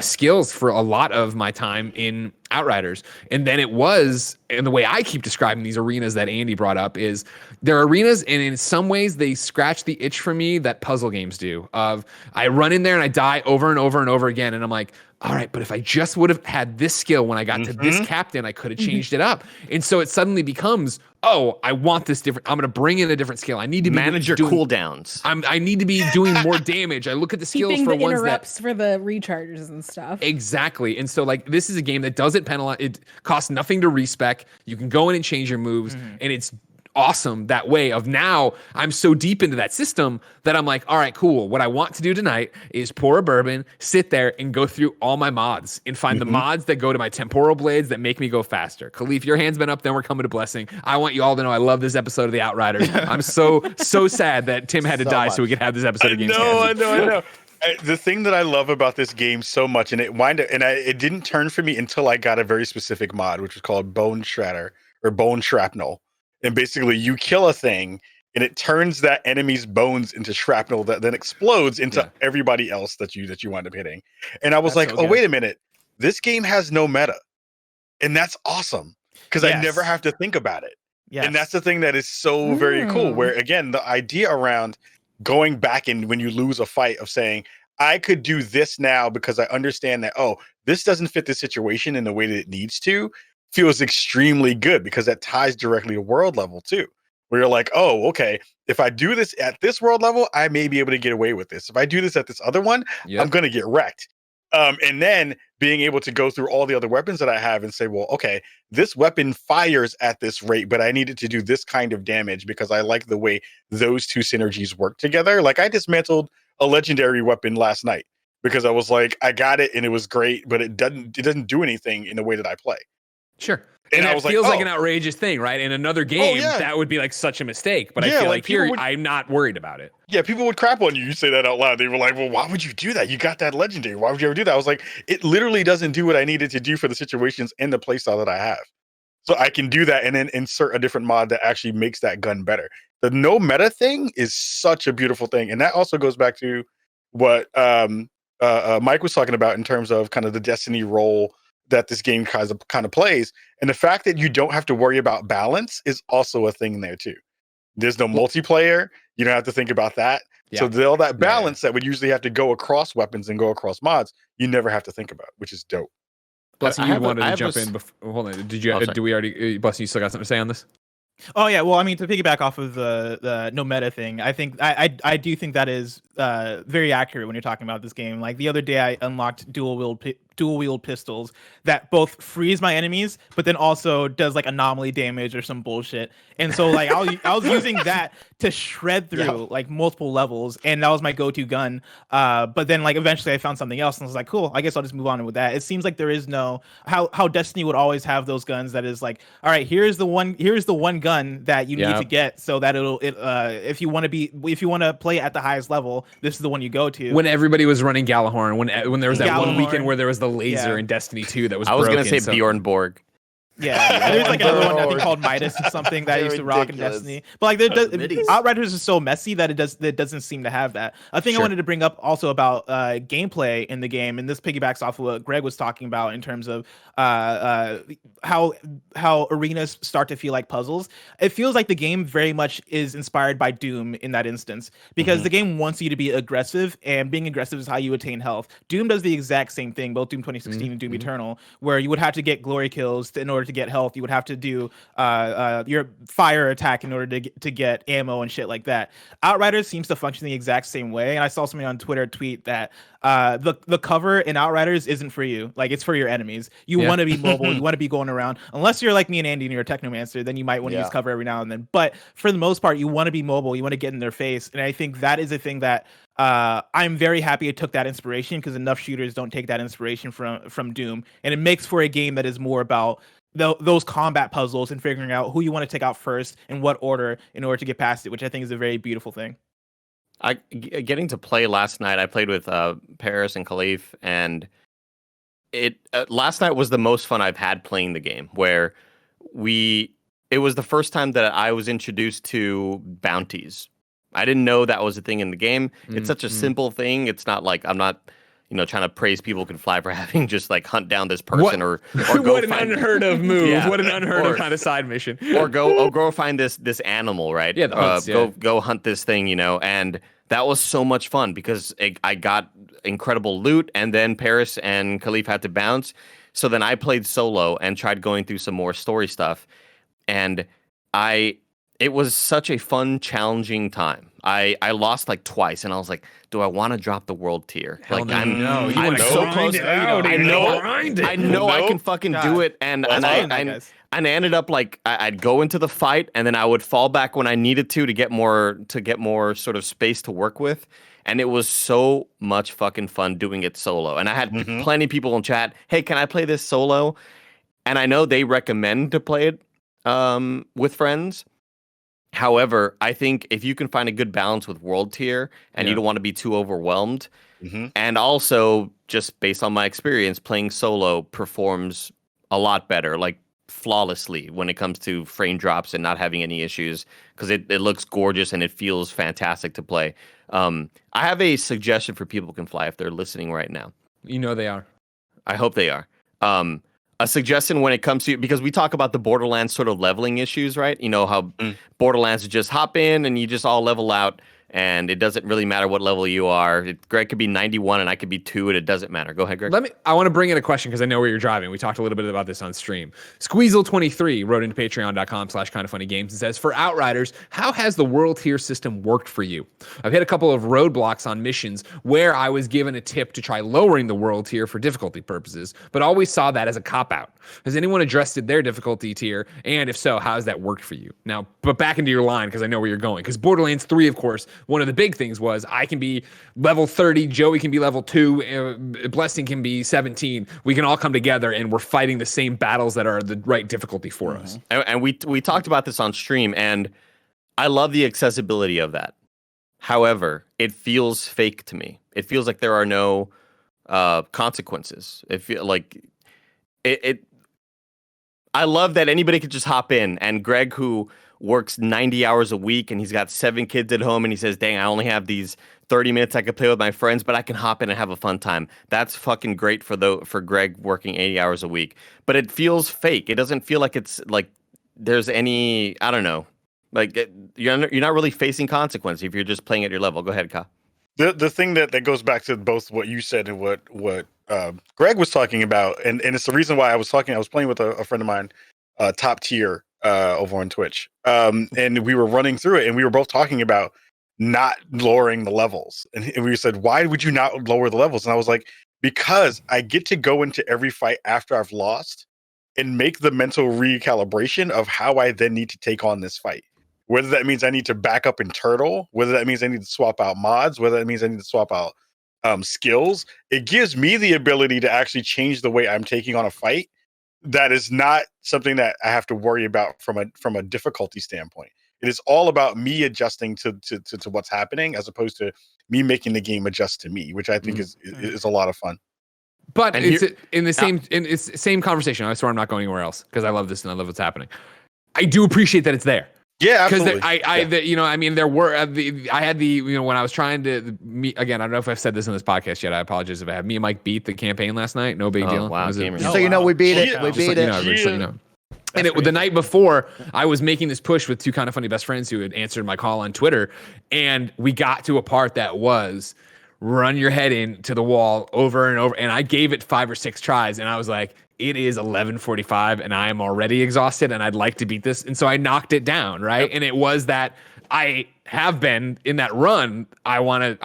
skills for a lot of my time in Outriders. And then it was, and the way I keep describing these arenas that Andy brought up is, they're arenas, and in some ways they scratch the itch for me that puzzle games do. Of I run in there and I die over and over and over again, and I'm like, all right, but if I just would have had this skill when I got to this captain, I could have changed it up. And so it suddenly becomes, oh, I want this different. I'm going to bring in a different skill. I need to manage your cooldowns. I need to be doing more damage. I look at the skills keeping for the ones interrupts for the recharges and stuff. Exactly. And so like, this is a game that doesn't penalize. It costs nothing to respec. You can go in and change your moves, and it's awesome that way of, now I'm so deep into that system that I'm like, all right, cool. What I want to do tonight is pour a bourbon, sit there and go through all my mods and find the mods that go to my temporal blades that make me go faster. Khalif, your hand's been up, then we're coming to Blessing. I want you all to know I love this episode of the Outriders. I'm so sad that Tim had to die so we could have this episode of Gamescast. I know. The thing that I love about this game so much, and it didn't turn for me until I got a very specific mod, which was called Bone Shredder or Bone Shrapnel. And basically, you kill a thing, and it turns that enemy's bones into shrapnel that then explodes into everybody else that you wind up hitting. And I was like, oh, wait a minute, this game has no meta, and that's awesome because I never have to think about it. Yes. And that's the thing that is so very cool. Where again, the idea around going back and when you lose a fight of saying, I could do this now because I understand that, oh, this doesn't fit the situation in the way that it needs to, feels extremely good because that ties directly to world level too, where you're like, oh, okay, if I do this at this world level, I may be able to get away with this. If I do this at this other one, I'm going to get wrecked. And then being able to go through all the other weapons that I have and say, well, okay, this weapon fires at this rate, but I needed to do this kind of damage because I like the way those two synergies work together. Like I dismantled a legendary weapon last night because I was like, I got it and it was great, but it doesn't do anything in the way that I play. Sure. And that feels like an outrageous thing, right? In another game, that would be like such a mistake. But I feel like here, I'm not worried about it. Yeah, people would crap on you. You say that out loud. They were like, well, why would you do that? You got that legendary. Why would you ever do that? I was like, it literally doesn't do what I needed to do for the situations and the playstyle that I have. So I can do that and then insert a different mod that actually makes that gun better. The no meta thing is such a beautiful thing. And that also goes back to what Mike was talking about in terms of kind of the Destiny role that this game kind of plays. And the fact that you don't have to worry about balance is also a thing there too. There's no multiplayer. You don't have to think about that. Yeah. So all that balance that would usually have to go across weapons and go across mods, you never have to think about, which is dope. Blessing, you wanted to jump in before. Hold on. Did you? Do we already? Blessing, you still got something to say on this? Oh yeah, well, I mean, to piggyback off of the no meta thing, I think I do think that is very accurate when you're talking about this game. Like the other day, I unlocked dual wield pistols that both freeze my enemies, but then also does like anomaly damage or some bullshit. And so like I was using that to shred through like multiple levels, and that was my go-to gun. But then like eventually I found something else, and I was like, cool, I guess I'll just move on with that. It seems like there is no how Destiny would always have those guns that is like, all right, here's the one gun that you need to get so that if you want to play at the highest level, this is the one you go to. When everybody was running Galahorn, when there was that one weekend where there was the laser in Destiny 2 that was I was going to say Bjorn Borg. Yeah, there's like another one I think called Midas or something that I used to rock in Destiny. But like Outriders is so messy that it doesn't seem to have that. A thing I wanted to bring up also about gameplay in the game, and this piggybacks off of what Greg was talking about in terms of how arenas start to feel like puzzles. It feels like the game very much is inspired by Doom in that instance, because the game wants you to be aggressive, and being aggressive is how you attain health. Doom does the exact same thing, both Doom 2016 and Doom Eternal, where you would have to get glory kills in order order to get health. You would have to do your fire attack in order to get ammo and shit like that. Outriders seems to function the exact same way. And I saw somebody on Twitter tweet that the cover in Outriders isn't for you. Like, it's for your enemies. You want to be mobile. You want to be going around. Unless you're like me and Andy and you're a technomancer, then you might want to use cover every now and then. But for the most part, you want to be mobile. You want to get in their face. And I think that is a thing that I'm very happy it took that inspiration, because enough shooters don't take that inspiration from Doom. And it makes for a game that is more about those combat puzzles and figuring out who you want to take out first and what order in order to get past it, which I think is a very beautiful thing. Getting to play last night, I played with Paris and Khalif, and it last night was the most fun I've had playing the game, where it was the first time that I was introduced to bounties. I didn't know that was a thing in the game. It's such a simple thing. It's not like I'm not, trying to praise People Can Fly for having just like hunt down this person or go what an unheard of move. Yeah. What an unheard of kind of side mission. Or go find this animal, right? Yeah, the hunts, go hunt this thing, and that was so much fun because I got incredible loot, and then Paris and Khalif had to bounce. So then I played solo and tried going through some more story stuff, and it was such a fun, challenging time. I lost like twice, and I was like, "Do I want to drop the world tier?" Hell like no. I'm so close. I know I can fucking do it, and I ended up like I'd go into the fight, and then I would fall back when I needed to get more sort of space to work with. And it was so much fucking fun doing it solo. And I had plenty of people in chat, "Hey, can I play this solo?" And I know they recommend to play it with friends. However, I think if you can find a good balance with world tier and you don't want to be too overwhelmed, and also just based on my experience, playing solo performs a lot better, like flawlessly when it comes to frame drops and not having any issues, because it looks gorgeous and it feels fantastic to play. I have a suggestion for People Can Fly if they're listening right now. They are. I hope they are. A suggestion when it comes to, because we talk about the Borderlands sort of leveling issues, right? How Borderlands is just hop in and you just all level out, and it doesn't really matter what level you are. Greg could be 91 and I could be 2, and it doesn't matter. Go ahead, Greg. I want to bring in a question because I know where you're driving. We talked a little bit about this on stream. Squeezel23 wrote into patreon.com/kindoffunnygames and says, "For Outriders, how has the world tier system worked for you? I've hit a couple of roadblocks on missions where I was given a tip to try lowering the world tier for difficulty purposes, but always saw that as a cop-out. Has anyone addressed their difficulty tier? And if so, how has that worked for you?" Now, but back into your line, because I know where you're going. Because Borderlands 3, of course, one of the big things was I can be level 30, Joey can be level 2, Blessing can be 17. We can all come together and we're fighting the same battles that are the right difficulty for us. And we talked about this on stream, and I love the accessibility of that. However, it feels fake to me. It feels like there are no consequences. It feels like it. I love that anybody could just hop in, and Greg, who works 90 hours a week and he's got 7 kids at home, and he says, "Dang, I only have these 30 minutes I could play with my friends, but I can hop in and have a fun time." That's fucking great for Greg working 80 hours a week. But it feels fake. It doesn't feel like it's like there's any, I don't know, like you're not really facing consequence if you're just playing at your level. Go ahead, Ka. The thing that goes back to both what you said and what Greg was talking about, and it's the reason why I was playing with a friend of mine, top tier over on Twitch, and we were running through it, and we were both talking about not lowering the levels, and we said, "Why would you not lower the levels?" And I was like, "Because I get to go into every fight after I've lost and make the mental recalibration of how I then need to take on this fight. Whether that means I need to back up and turtle, whether that means I need to swap out mods, whether that means I need to swap out skills, it gives me the ability to actually change the way I'm taking on a fight. That is not something that I have to worry about from a difficulty standpoint. It is all about me adjusting to what's happening, as opposed to me making the game adjust to me, which I think is a lot of fun." But it's in the same conversation. I swear I'm not going anywhere else because I love this and I love what's happening. I do appreciate that it's there. Yeah, absolutely. Because there were I had when I was trying to meet again. I don't know if I've said this in this podcast yet. I apologize if I have. Me and Mike beat the campaign last night. No big deal. Wow, we beat it. We beat it. And the night before, I was making this push with 2 kind of funny best friends who had answered my call on Twitter, and we got to a part that was run your head into the wall over and over, and I gave it 5 or 6 tries, and I was like, it is 11:45 and I am already exhausted and I'd like to beat this. And so I knocked it down, right? Yep. And it was that I have been in that run. I want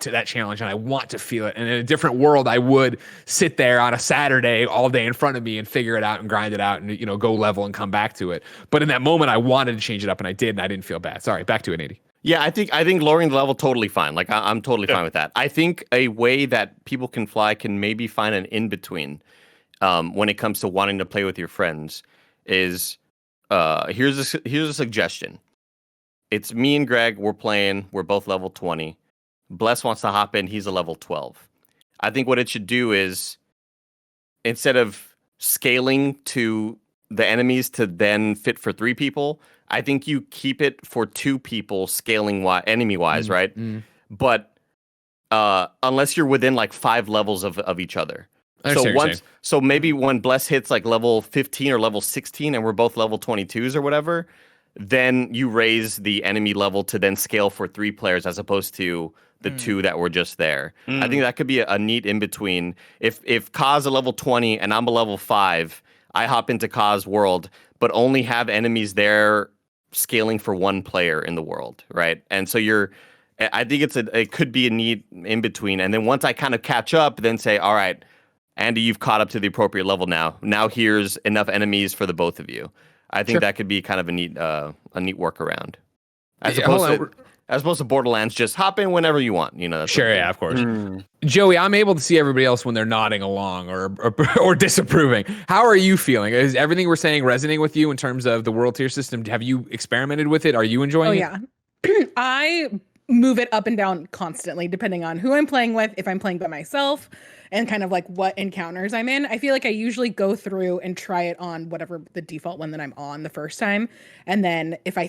to that challenge and I want to feel it. And in a different world, I would sit there on a Saturday all day in front of me and figure it out and grind it out and, you know, go level and come back to it. But in that moment, I wanted to change it up and I did, and I didn't feel bad. Sorry, back to it, Andy. Yeah, I think lowering the level totally fine. Like I'm totally fine with that. I think a way that people can fly can maybe find an in between when it comes to wanting to play with your friends is here's a suggestion. It's me and Greg. We're playing. We're both level 20. Bless wants to hop in. He's a level 12. I think what it should do is instead of scaling to the enemies to then fit for 3 people, I think you keep it for 2 people scaling enemy wise, right? But unless you're within like 5 levels of each other. So maybe when Bless hits like level 15 or level 16 and we're both level 22s or whatever, then you raise the enemy level to then scale for 3 players as opposed to the 2 that were just there. I think that could be a neat in between. If Ka's a level 20 and I'm a level 5, I hop into Ka's world, but only have enemies there scaling for 1 player in the world, right? And so I think it could be a neat in between. And then once I kind of catch up, then say, all right, Andy, you've caught up to the appropriate level now. Now here's enough enemies for the both of you. I think that could be kind of a neat workaround. As opposed to Borderlands, just hop in whenever you want. You know. Sure, yeah, of course. Joey, I'm able to see everybody else when they're nodding along or disapproving. How are you feeling? Is everything we're saying resonating with you in terms of the world tier system? Have you experimented with it? Are you enjoying it? Oh yeah, I move it up and down constantly depending on who I'm playing with. If I'm playing by myself, and kind of like what encounters I'm in. I feel like I usually go through and try it on whatever the default one that I'm on the first time. And then if I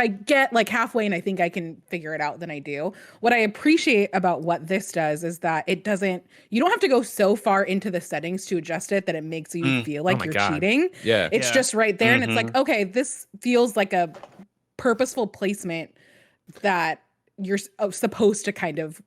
get like halfway and I think I can figure it out, then I do. What I appreciate about what this does is that you don't have to go so far into the settings to adjust it that it makes you feel like you're cheating. Yeah. It's just right there. And it's like, okay, this feels like a purposeful placement that you're supposed to kind of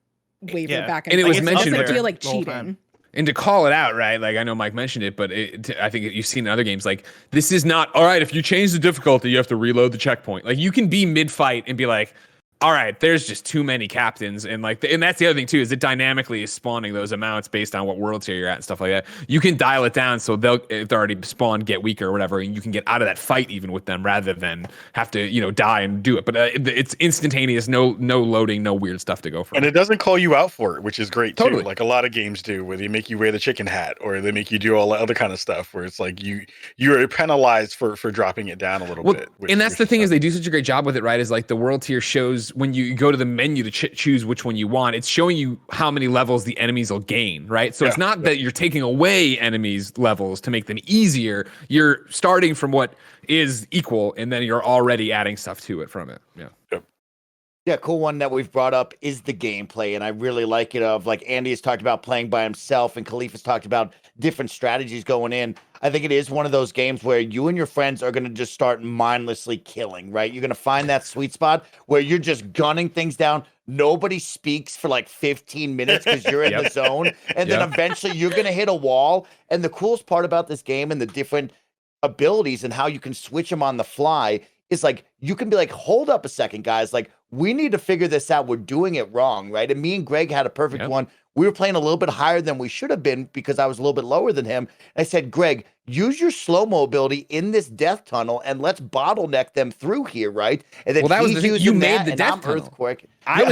waver back and it was mentioned. It doesn't feel like cheating. And to call it out, right? Like I know Mike mentioned it, but I think you've seen in other games. Like this is not all right. If you change the difficulty, you have to reload the checkpoint. Like you can be mid-fight and be like, all right, there's just too many captains, and and that's the other thing too is it dynamically is spawning those amounts based on what world tier you're at and stuff like that. You can dial it down so if they're already spawned, get weaker or whatever, and you can get out of that fight even with them rather than have to die and do it. But it's instantaneous, no loading, no weird stuff to go from. And it doesn't call you out for it, which is great too. Totally. Like a lot of games do, where they make you wear the chicken hat or they make you do all the other kind of stuff, where it's like you're penalized for dropping it down a little bit. And that's the thing is they do such a great job with it, right? Is like the world tier shows when you go to the menu to choose which one you want, it's showing you how many levels the enemies will gain, right? So it's not that you're taking away enemies levels to make them easier. You're starting from what is equal, and then you're already adding stuff to it from it. Yeah, cool one that we've brought up is the gameplay, and I really like it. Of like Andy has talked about playing by himself, and Khalif has talked about different strategies going in. I think it is one of those games where you and your friends are going to just start mindlessly killing, right? You're going to find that sweet spot where you're just gunning things down. Nobody speaks for like 15 minutes because you're in the zone, and then eventually you're going to hit a wall. And the coolest part about this game and the different abilities and how you can switch them on the fly is like you can be like, hold up a second, guys. Like, we need to figure this out. We're doing it wrong, right? And me and Greg had a perfect one. We were playing a little bit higher than we should have been because I was a little bit lower than him. I said, Greg, use your slow-mo ability in this death tunnel and let's bottleneck them through here, right? And then that was the thing. You made the death tunnel. Earthquake. I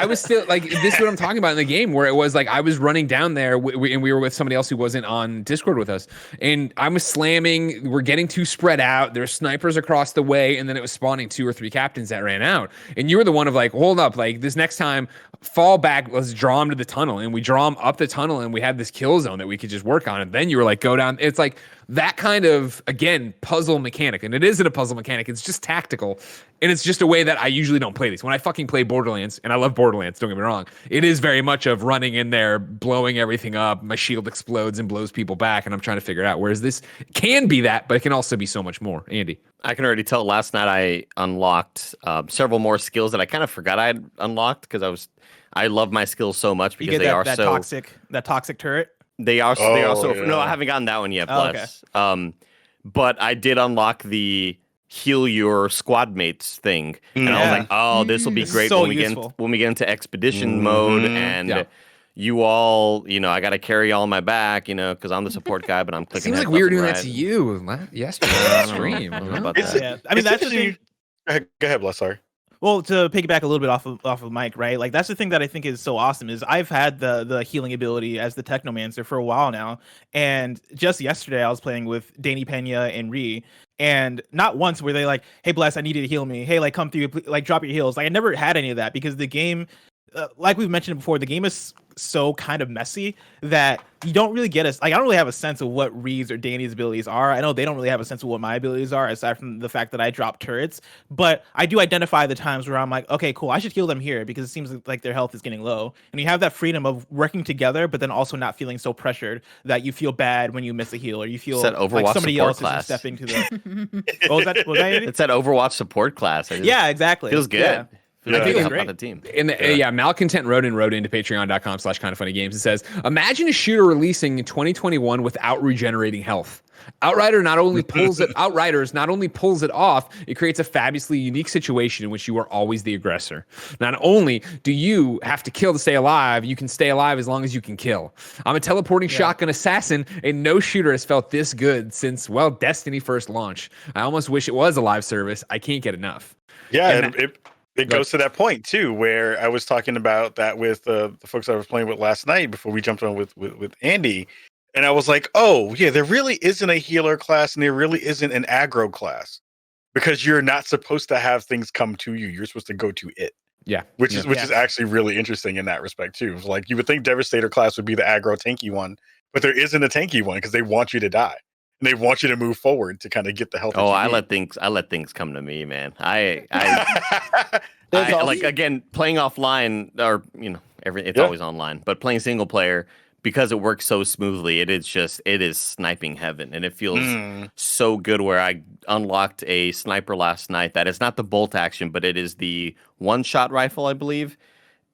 was still like, this is what I'm talking about in the game where it was like I was running down there and we were with somebody else who wasn't on Discord with us. And I was slamming. We're getting too spread out. There's snipers across the way. And then it was spawning 2 or 3 captains that ran out. And you were the one of like, hold up, like this next time, fall back, let's draw them to the tunnel. And we draw them up the tunnel and we had this kill zone that we could just work on. And then you were like, go down. It's like that kind of, again, puzzle mechanic. And it isn't a puzzle mechanic. It's just tactical. And it's just a way that I usually don't play these. When I fucking play Borderlands, and I love Borderlands, don't get me wrong, it is very much of running in there, blowing everything up. My shield explodes and blows people back, and I'm trying to figure it out. Whereas this can be that, but it can also be so much more. Andy? I can already tell last night I unlocked several more skills that I kind of forgot I had unlocked because I love my skills so much because they are that so toxic turret. They also yeah. no, I haven't gotten that one yet. Oh, Bless. But I did unlock the heal your squad mates thing, and I was like, oh, this will be great So when we get into expedition mode, and you all, I got to carry all my back, because I'm the support guy, but I'm clicking. Seems like we were doing that to you yesterday on stream. I don't know about that. Yeah. I mean, that's the thing. Go ahead, Bless. Sorry. Well, to piggyback a little bit off of Mike, right? Like that's the thing that I think is so awesome is I've had the healing ability as the Technomancer for a while now, and just yesterday I was playing with Danny Pena and Ree, and not once were they like, "Hey, Bless, I need you to heal me. Hey, like come through, like drop your heals." Like I never had any of that because the game, like we've mentioned before, the game is so kind of messy that you don't really get I don't really have a sense of what Ree's or Danny's abilities are. I know they don't really have a sense of what my abilities are, aside from the fact that I drop turrets. But I do identify the times where I'm like, okay, cool, I should heal them here because it seems like their health is getting low. And you have that freedom of working together, but then also not feeling so pressured that you feel bad when you miss a heal or you feel like somebody else is stepping to the. Was that It's that Overwatch support class. Yeah, exactly. Feels good. Yeah. I think it's great. The team. Malcontent wrote into patreon.com/kindoffunnygames. It says, imagine a shooter releasing in 2021 without regenerating health. Outriders not only pulls it off, it creates a fabulously unique situation in which you are always the aggressor. Not only do you have to kill to stay alive, you can stay alive as long as you can kill. I'm a teleporting shotgun assassin, and no shooter has felt this good since, Destiny first launch. I almost wish it was a live service. I can't get enough. Yeah, it goes to that point too, where I was talking about that with the folks I was playing with last night before we jumped on with Andy, and I was like, oh yeah, there really isn't a healer class and there really isn't an aggro class because you're not supposed to have things come to you. You're supposed to go to it. Yeah, which is actually really interesting in that respect too. Like you would think Devastator class would be the aggro tanky one, but there isn't a tanky one because they want you to die. And they want you to move forward to kind of get the health. I let things come to me, man. I like again playing offline or it's always online, but playing single player because it works so smoothly. It is sniping heaven, and it feels so good. Where I unlocked a sniper last night that is not the bolt action, but it is the one-shot rifle, I believe,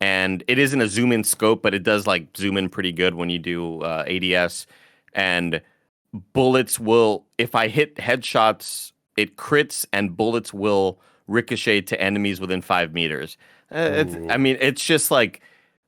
and it isn't a zoom-in scope, but it does like zoom in pretty good when you do ADS and. Bullets will, if I hit headshots, it crits and bullets will ricochet to enemies within 5 meters. It's just like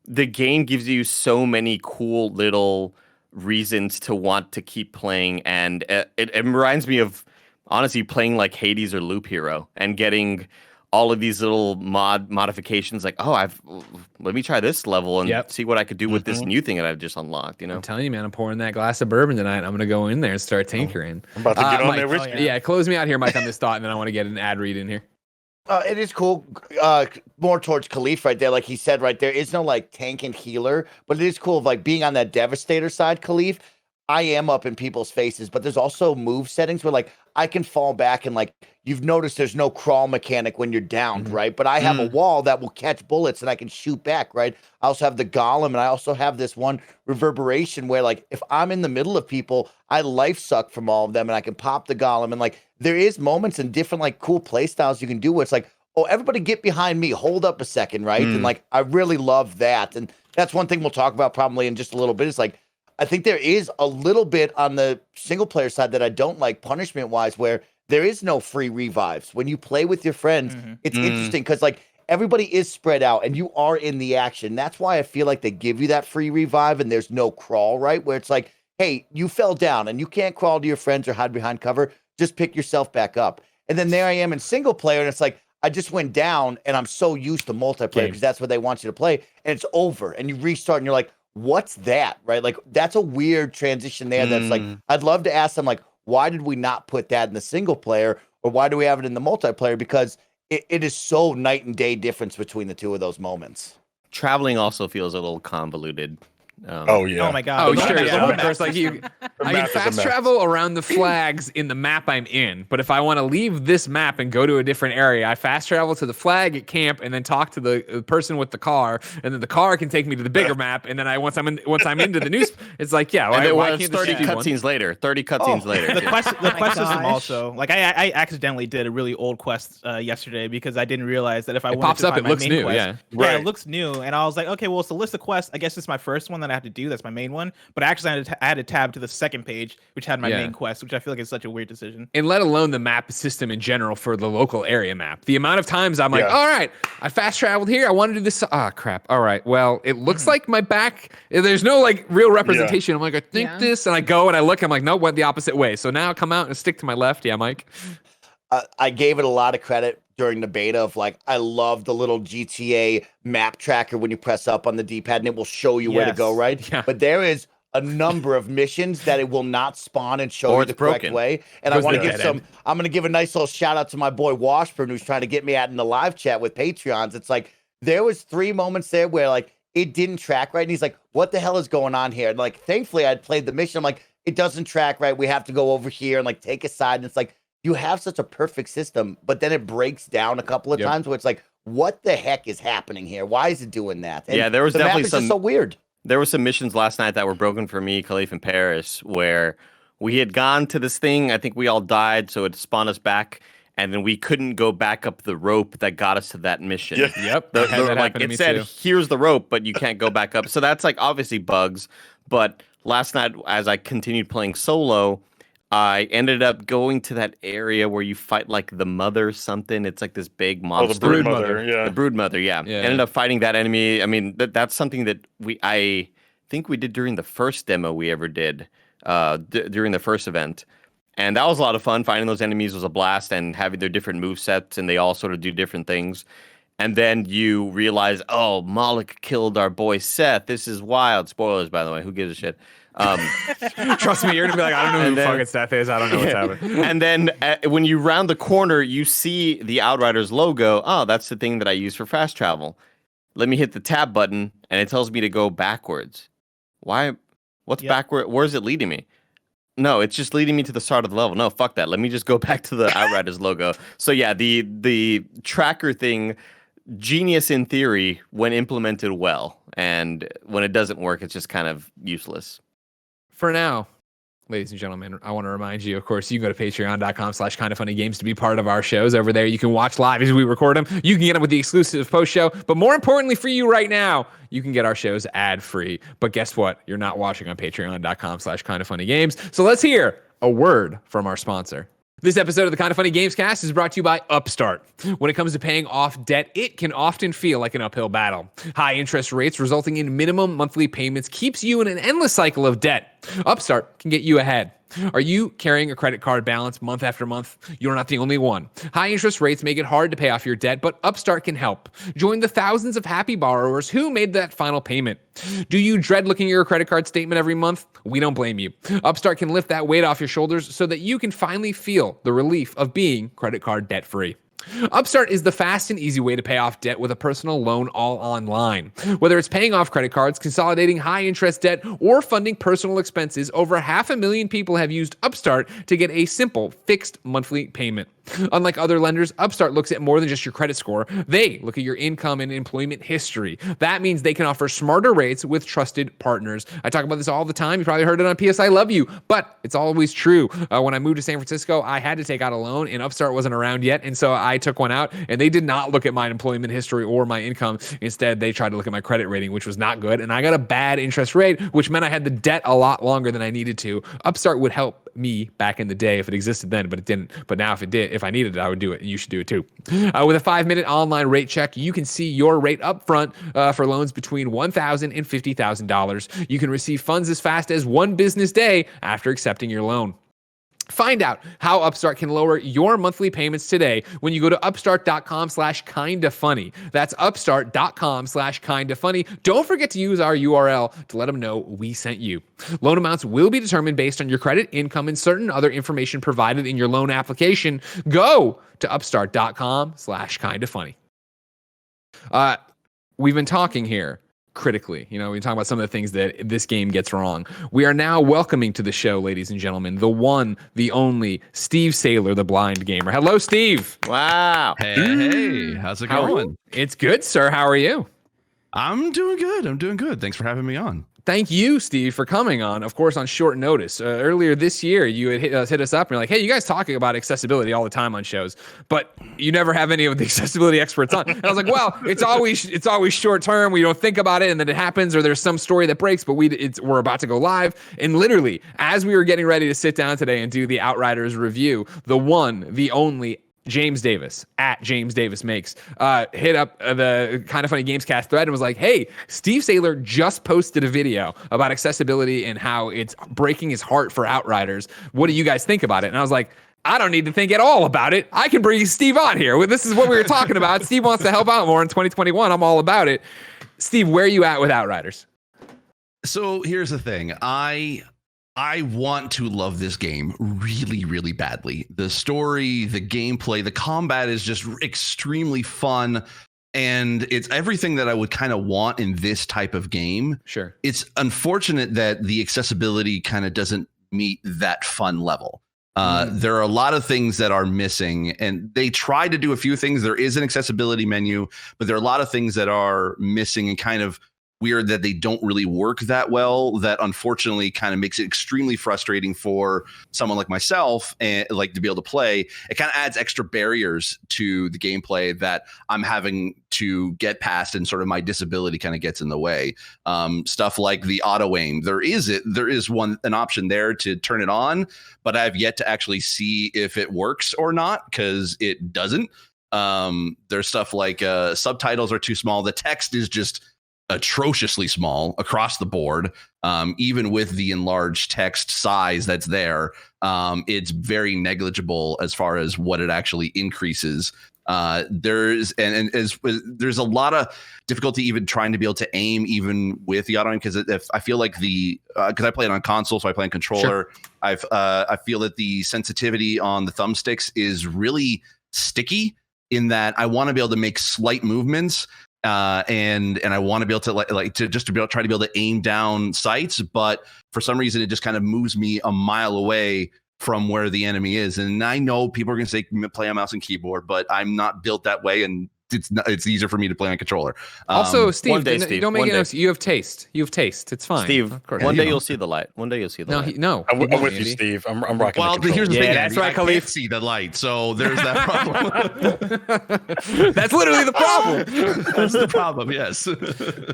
the game gives you so many cool little reasons to want to keep playing. And it reminds me of, honestly, playing like Hades or Loop Hero and getting all of these little modifications like, let me try this level and see what I could do with this new thing that I've just unlocked, I'm telling you, man, I'm pouring that glass of bourbon tonight. I'm going to go in there and start tinkering. I'm about to get on there with you. Yeah, close me out here, Mike, on this thought, and then I want to get an ad read in here. It is cool. More towards Khalif right there. Like he said right there is no like tank and healer, but it is cool of like being on that Devastator side, Khalif. I am up in people's faces, but there's also move settings where like I can fall back and like you've noticed there's no crawl mechanic when you're downed, right? But I have a wall that will catch bullets and I can shoot back, right? I also have the golem and I also have this one reverberation where like if I'm in the middle of people, I life suck from all of them and I can pop the golem and like there is moments and different like cool play styles you can do where it's like, oh, everybody get behind me, hold up a second, right? And like I really love that. And that's one thing we'll talk about probably in just a little bit. It's like I think there is a little bit on the single player side that I don't like punishment wise, where there is no free revives. When you play with your friends, it's interesting because like everybody is spread out and you are in the action. That's why I feel like they give you that free revive and there's no crawl, right? Where it's like, hey, you fell down and you can't crawl to your friends or hide behind cover. Just pick yourself back up. And then there I am in single player and it's like, I just went down and I'm so used to multiplayer because that's what they want you to play. And it's over and you restart and you're like, what's that, right? Like that's a weird transition there. That's like, I'd love to ask them like, why did we not put that in the single player or why do we have it in the multiplayer? Because it is so night and day difference between the two of those moments. Traveling also feels a little convoluted. Oh my god! Oh sure, yeah. Of course, like I can fast travel around the flags in the map I'm in, but if I want to leave this map and go to a different area, I fast travel to the flag at camp and then talk to the person with the car, and then the car can take me to the bigger map, and then once I'm into the news, it's like why can't 30 cutscenes later? 30 cutscenes later. The quest system also, like I accidentally did a really old quest yesterday because I didn't realize that if I pops up, it looks new. Quest, it looks new, and I was like, okay, well, it's a list of quests. I guess it's my first one that I have to do. That's my main one. But actually, I had to tab to the second page, which had my main quest, which I feel like is such a weird decision. And let alone the map system in general for the local area map. The amount of times I'm like, all right, I fast traveled here. I want to do this. Ah, crap. All right. Well, it looks like my back. There's no like real representation. I'm like, I think this, and I go and I look. I'm like, no, went the opposite way. So now come out and stick to my left. Yeah, Mike. I gave it a lot of credit during the beta of like, I love the little GTA map tracker when you press up on the D-pad and it will show you where to go, right? Yeah. But there is a number of missions that it will not spawn and show you the correct way. And I want to give I'm going to give a nice little shout out to my boy Washburn, who's trying to get me out in the live chat with Patreons. It's like, there was 3 moments there where like, it didn't track right. And he's like, what the hell is going on here? And like, thankfully I'd played the mission. I'm like, it doesn't track right. We have to go over here and like take a side. And it's like, you have such a perfect system, but then it breaks down a couple of times where it's like, what the heck is happening here? Why is it doing that? And there was definitely map is just so weird. There were some missions last night that were broken for me, Khalif, and Paris, where we had gone to this thing. I think we all died, so it spawned us back, and then we couldn't go back up the rope that got us to that mission. Yep. Like it said, here's the rope, but you can't go back up. So that's like obviously bugs. But last night, as I continued playing solo, I ended up going to that area where you fight like the mother something. It's like this big monster. Oh, the brood mother, The brood mother, Ended up fighting that enemy. I mean, that's something that I think we did during the first demo we ever did, during the first event. And that was a lot of fun. Finding those enemies was a blast, and having their different movesets, and they all sort of do different things. And then you realize, oh, Moloch killed our boy Seth. This is wild. Spoilers, by the way. Who gives a shit? Trust me, you're gonna be like, I don't know who fucking Seth is. I don't know what's happening. And then when you round the corner, you see the Outriders logo. Oh, that's the thing that I use for fast travel. Let me hit the tab button, and it tells me to go backwards. Why? What's backward? Where is it leading me? No, it's just leading me to the start of the level. No, fuck that. Let me just go back to the Outriders logo. So yeah, the tracker thing, genius in theory when implemented well, and when it doesn't work, it's just kind of useless. For now, ladies and gentlemen, I want to remind you, of course, you can go to patreon.com/kindoffunnygames to be part of our shows. Over there, you can watch live as we record them. You can get them with the exclusive post show. But more importantly for you right now, you can get our shows ad-free. But guess what? You're not watching on patreon.com/kindoffunnygames. So let's hear a word from our sponsor. This episode of the Kind of Funny Gamescast is brought to you by Upstart. When it comes to paying off debt, it can often feel like an uphill battle. High interest rates resulting in minimum monthly payments keeps you in an endless cycle of debt. Upstart can get you ahead. Are you carrying a credit card balance month after month? You're not the only one. High interest rates make it hard to pay off your debt, but Upstart can help. Join the thousands of happy borrowers who made that final payment. Do you dread looking at your credit card statement every month? We don't blame you. Upstart can lift that weight off your shoulders so that you can finally feel the relief of being credit card debt-free. Upstart is the fast and easy way to pay off debt with a personal loan all online. Whether it's paying off credit cards, consolidating high-interest debt, or funding personal expenses, over 500,000 people have used Upstart to get a simple, fixed monthly payment. Unlike other lenders, Upstart looks at more than just your credit score. They look at your income and employment history. That means they can offer smarter rates with trusted partners. I talk about this all the time. You probably heard it on PS I Love You, but it's always true. When I moved to San Francisco, I had to take out a loan, and Upstart wasn't around yet, and so I took one out, and they did not look at my employment history or my income. Instead, they tried to look at my credit rating, which was not good, and I got a bad interest rate, which meant I had the debt a lot longer than I needed to. Upstart would help me back in the day if it existed then, but it didn't. But now if I needed it, I would do it, and you should do it too. With a 5-minute online rate check, you can see your rate up front for loans between $1,000 and $50,000. You can receive funds as fast as 1 business day after accepting your loan. Find out how Upstart can lower your monthly payments today when you go to upstart.com/kindafunny. That's upstart.com/kindafunny. Don't forget to use our URL to let them know we sent you. Loan amounts will be determined based on your credit, income, and certain other information provided in your loan application. Go to upstart.com/kindafunny. We've been talking here critically. We're talking about some of the things that this game gets wrong. We are now welcoming to the show, ladies and gentlemen, the one, the only, Steve Saylor, the blind gamer. Hello, Steve. Wow. Hey, how's it going? It's good, sir. How are you? I'm doing good. Thanks for having me on. Thank you, Steve, for coming on, of course, on short notice. Earlier this year, you had hit us up and you're like, hey, you guys talking about accessibility all the time on shows, but you never have any of the accessibility experts on. And I was like, well, it's always short term. We don't think about it, and then it happens, or there's some story that breaks, but we're about to go live. And literally, as we were getting ready to sit down today and do the Outriders review, the one, the only James Davis at James Davis Makes hit up the Kind of Funny Gamescast thread and was like, hey, Steve Saylor just posted a video about accessibility and how it's breaking his heart for Outriders. What do you guys think about it? And I was like, I don't need to think at all about it. I can bring Steve on here. This is what we were talking about. Steve wants to help out more in 2021. I'm all about it. Steve, where are you at with Outriders? So here's the thing. I want to love this game really, really badly. The story, the gameplay, the combat is just extremely fun. And it's everything that I would kind of want in this type of game. Sure. It's unfortunate that the accessibility kind of doesn't meet that fun level. There are a lot of things that are missing, and they try to do a few things. There is an accessibility menu, but there are a lot of things that are missing and kind of weird that they don't really work that well, that unfortunately kind of makes it extremely frustrating for someone like myself and like to be able to play. It kind of adds extra barriers to the gameplay that I'm having to get past, and sort of my disability kind of gets in the way. Stuff like the auto aim, there is an option there to turn it on, but I've yet to actually see if it works or not, because it doesn't. There's stuff like subtitles are too small. The text is just atrociously small across the board. Even with the enlarged text size that's there, it's very negligible as far as what it actually increases. There's a lot of difficulty even trying to be able to aim even with the auto aim, because if I feel like because I play it on console, so I play on controller. Sure. I feel that the sensitivity on the thumbsticks is really sticky, in that I want to be able to make slight movements. And I want to be able to try to be able to aim down sights, but for some reason it just kind of moves me a mile away from where the enemy is. And I know people are going to say play on mouse and keyboard, but I'm not built that way, and it's easier for me to play on controller. Also, Steve, one day, Steve, don't make it. You have taste. You have taste. It's fine. Steve, one day you'll see the light. One day you'll see the light. No, I'm with you, Steve. I'm rocking. Well, here's the thing. That's right, I can't see the light, so there's that problem. That's literally the problem. That's the problem. Yes.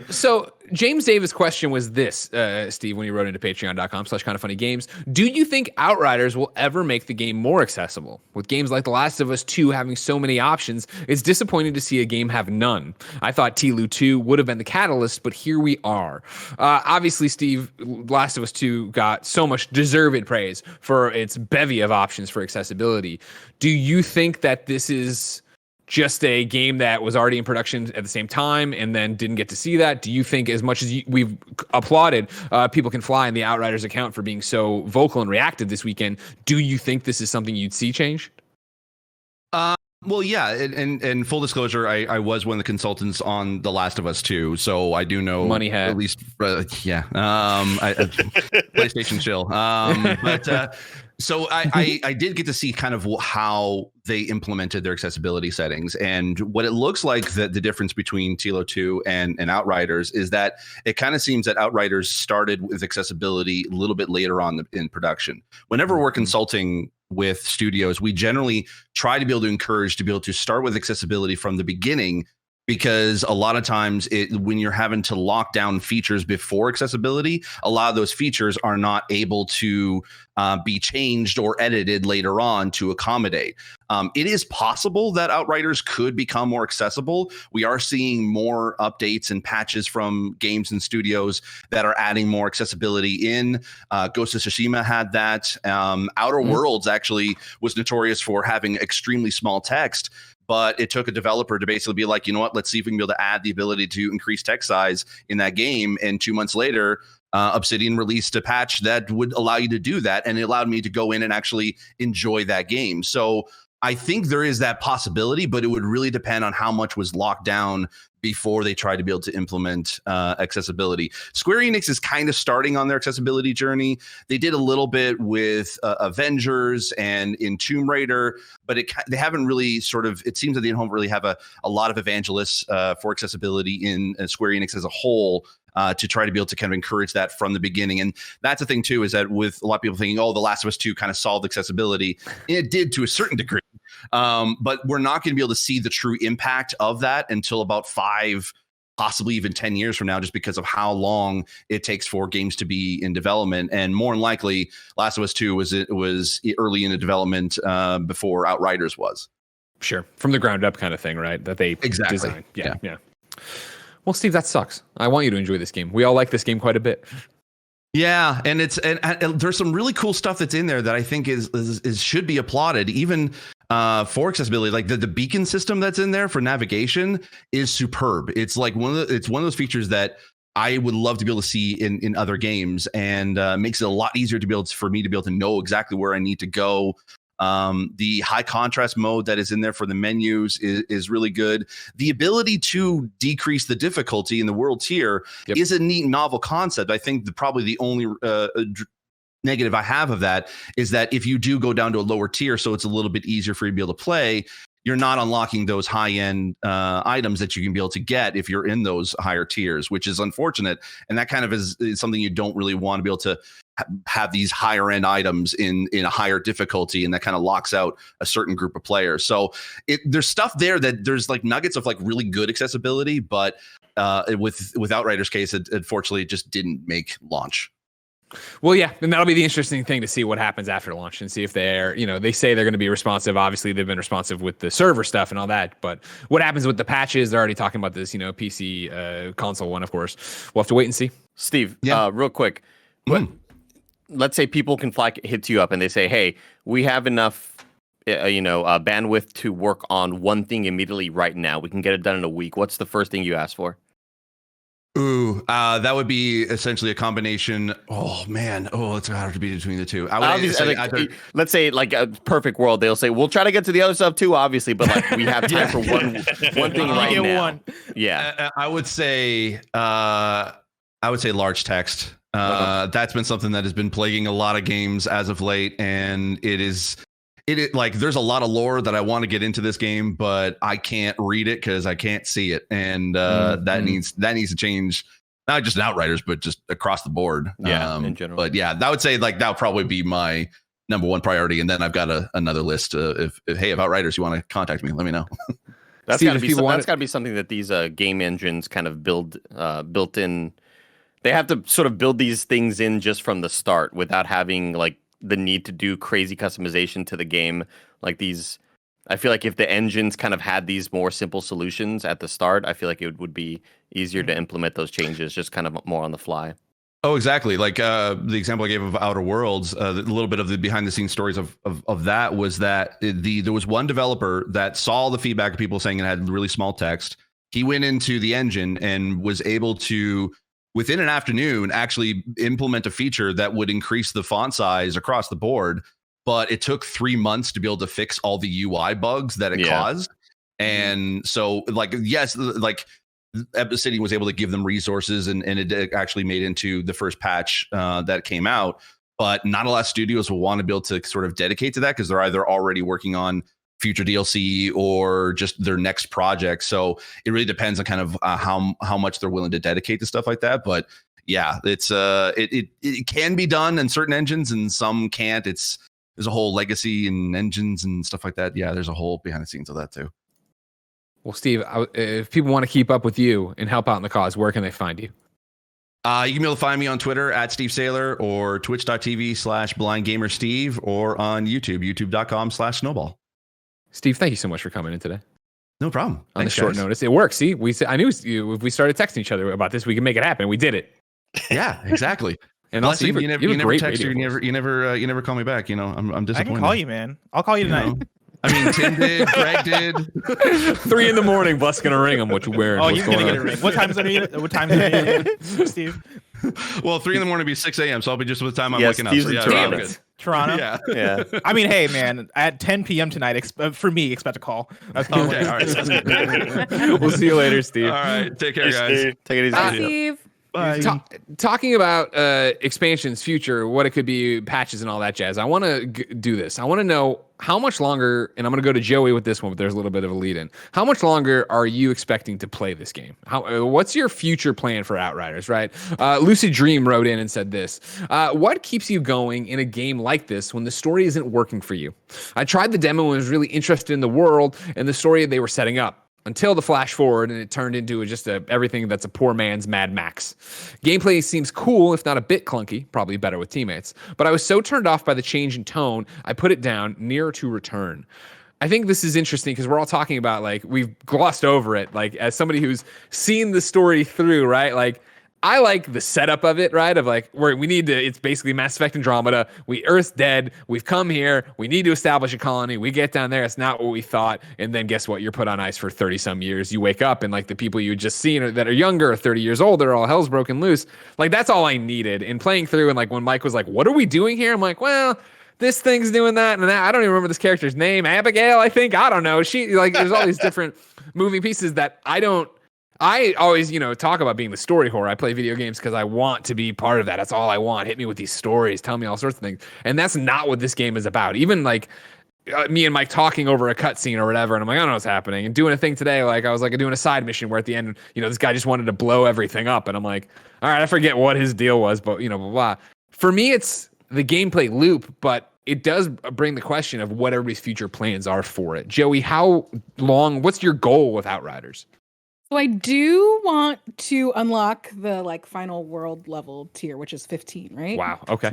So James Davis' question was this, Steve, when he wrote into patreon.com/kindoffunnygames. Do you think Outriders will ever make the game more accessible? With games like The Last of Us 2 having so many options, it's disappointing to see a game have none. I thought TLU 2 would have been the catalyst, but here we are. Obviously, Steve, Last of Us 2 got so much deserved praise for its bevy of options for accessibility. Do you think that this is just a game that was already in production at the same time and then didn't get to see that? Do you think, as much as we've applauded People Can Fly and the Outriders account for being so vocal and reactive this weekend, do you think this is something you'd see change? Well, yeah, and full disclosure, I was one of the consultants on The Last of Us 2, so I do know money hat. At least, PlayStation chill. So I did get to see kind of how they implemented their accessibility settings, and what it looks like that the difference between TLO 2 and Outriders is that it kind of seems that Outriders started with accessibility a little bit later on in production. Whenever we're consulting with studios, we generally try to be able to encourage to be able to start with accessibility from the beginning, because a lot of times when you're having to lock down features before accessibility, a lot of those features are not able to be changed or edited later on to accommodate. It is possible that Outriders could become more accessible. We are seeing more updates and patches from games and studios that are adding more accessibility in. Ghost of Tsushima had that. Outer Worlds actually was notorious for having extremely small text, but it took a developer to basically be like, you know what, let's see if we can be able to add the ability to increase text size in that game. And 2 months later, Obsidian released a patch that would allow you to do that, and it allowed me to go in and actually enjoy that game. So I think there is that possibility, but it would really depend on how much was locked down before they tried to be able to implement accessibility. Square Enix is kind of starting on their accessibility journey. They did a little bit with Avengers and in Tomb Raider, but they haven't really it seems that they don't really have a lot of evangelists for accessibility in Square Enix as a whole. to try to be able to kind of encourage that from the beginning. And that's the thing too, is that with a lot of people thinking, oh, The Last of Us 2 kind of solved accessibility. It did to a certain degree. But we're not going to be able to see the true impact of that until about 5, possibly even 10 years from now, just because of how long it takes for games to be in development. And more than likely, Last of Us 2 was early in the development before Outriders was. Sure. From the ground up kind of thing, right? That they designed. Yeah. Well, Steve, that sucks. I want you to enjoy this game. We all like this game quite a bit. Yeah, and there's some really cool stuff that's in there that I think is should be applauded, even for accessibility. Like the beacon system that's in there for navigation is superb. It's like one of those features that I would love to be able to see in other games, and makes it a lot easier to be able for me to be able to know exactly where I need to go. The high contrast mode that is in there for the menus is really good. The ability to decrease the difficulty in the world tier is a neat, novel concept. I think probably the only negative I have of that is that if you do go down to a lower tier, so it's a little bit easier for you to be able to play, you're not unlocking those high-end items that you can be able to get if you're in those higher tiers, which is unfortunate. And that kind of is something you don't really want to be able to have these higher end items in a higher difficulty, and that kind of locks out a certain group of players. So there's stuff there that there's like nuggets of like really good accessibility, but with Outriders case, it unfortunately just didn't make launch. Well, yeah, and that'll be the interesting thing to see what happens after launch and see if they're, they say they're going to be responsive. Obviously, they've been responsive with the server stuff and all that, but what happens with the patches? They're already talking about this, PC console one, of course. We'll have to wait and see. Steve, real quick. Let's say people hits you up and they say, hey, we have enough bandwidth to work on one thing immediately right now. We can get it done in a week. What's the first thing you ask for? Ooh, that would be essentially a combination. Oh man, it's hard to be between the two. Let's say like a perfect world, they'll say we'll try to get to the other stuff too, obviously, but like we have time for one thing right now. Yeah, I would say large text. That's been something that has been plaguing a lot of games as of late, and it is like there's a lot of lore that I want to get into this game, but I can't read it because I can't see it, and that needs to change. Not just in Outriders, but just across the board. In general. But yeah, that would say like that would probably be my number one priority, and then I've got another list. If Outriders, you want to contact me, let me know. That's got to be something that these game engines kind of built in. They have to sort of build these things in just from the start without having like the need to do crazy customization to the game. Like these, I feel like if the engines kind of had these more simple solutions at the start, I feel like it would be easier to implement those changes just kind of more on the fly. Oh, exactly. Like the example I gave of Outer Worlds, a little bit of the behind the scenes stories of that was that there was one developer that saw the feedback of people saying it had really small text. He went into the engine and was able to, within an afternoon, actually implement a feature that would increase the font size across the board. But it took 3 months to be able to fix all the UI bugs that it caused. And so like, yes, like City was able to give them resources and it actually made into the first patch that came out. But not a lot of studios will want to be able to sort of dedicate to that because they're either already working on future DLC or just their next project. So it really depends on kind of how much they're willing to dedicate to stuff like that. But yeah, it's it can be done in certain engines and some can't. There's a whole legacy and engines and stuff like that. Yeah, there's a whole behind the scenes of that too. Well, Steve, if people want to keep up with you and help out in the cause, where can they find you? You can be able to find me on Twitter at Steve Saylor or twitch.tv/blindgamersteve or on YouTube, youtube.com/snowball. Steve, thank you so much for coming in today. No problem. On short notice. It works. See, I knew if we started texting each other about this, we can make it happen. We did it. Yeah, exactly. And also, you never text or you never call me back. I'm disappointed. I can call you, man. I'll call you tonight. I mean, Tim did, Greg did. 3 a.m, Bus gonna ring him. What you wearing? Oh, you're gonna get a ring. What time is it, Steve? Well, 3 a.m. would be 6 a.m. So I'll be just with the time I'm waking up. So yeah, Toronto. Toronto. Yeah. I mean, hey, man, at 10 p.m. tonight, for me, expect a call. Okay, all right. We'll see you later, Steve. All right, take care, guys. Steve. Take it easy. Bye, Steve. Talking about expansions, future, what it could be, patches, and all that jazz. I want to do this. I want to know how much longer, and I'm going to go to Joey with this one, but there's a little bit of a lead in. How much longer are you expecting to play this game? What's your future plan for Outriders, right? Lucid Dream wrote in and said this. What keeps you going in a game like this when the story isn't working for you? I tried the demo and was really interested in the world and the story they were setting up. Until the flash forward and it turned into just everything that's a poor man's Mad Max. Gameplay seems cool, if not a bit clunky, probably better with teammates. But I was so turned off by the change in tone, I put it down near to return. I think this is interesting because we're all talking about, like, we've glossed over it, like, as somebody who's seen the story through, right? Like, I like the setup of it, right? Of like, it's basically Mass Effect Andromeda. Earth's dead. We've come here. We need to establish a colony. We get down there. It's not what we thought. And then guess what? You're put on ice for 30 some years. You wake up and like the people you had just seen that are younger, or 30 years older, all hell's broken loose. Like, that's all I needed. And playing through, and like when Mike was like, what are we doing here? I'm like, well, this thing's doing that and that. I don't even remember this character's name. Abigail, I think. I don't know. She, like, there's all these different moving pieces that I always, talk about being the story whore. I play video games because I want to be part of that. That's all I want. Hit me with these stories. Tell me all sorts of things. And that's not what this game is about. Even like me and Mike talking over a cutscene or whatever, and I'm like, I don't know what's happening. And doing a thing today, like I was like doing a side mission where at the end, this guy just wanted to blow everything up. And I'm like, all right, I forget what his deal was, but blah, blah. For me, it's the gameplay loop, but it does bring the question of what everybody's future plans are for it. Joey, what's your goal with Outriders? So I do want to unlock the like final world level tier, which is 15, right? Wow. Okay.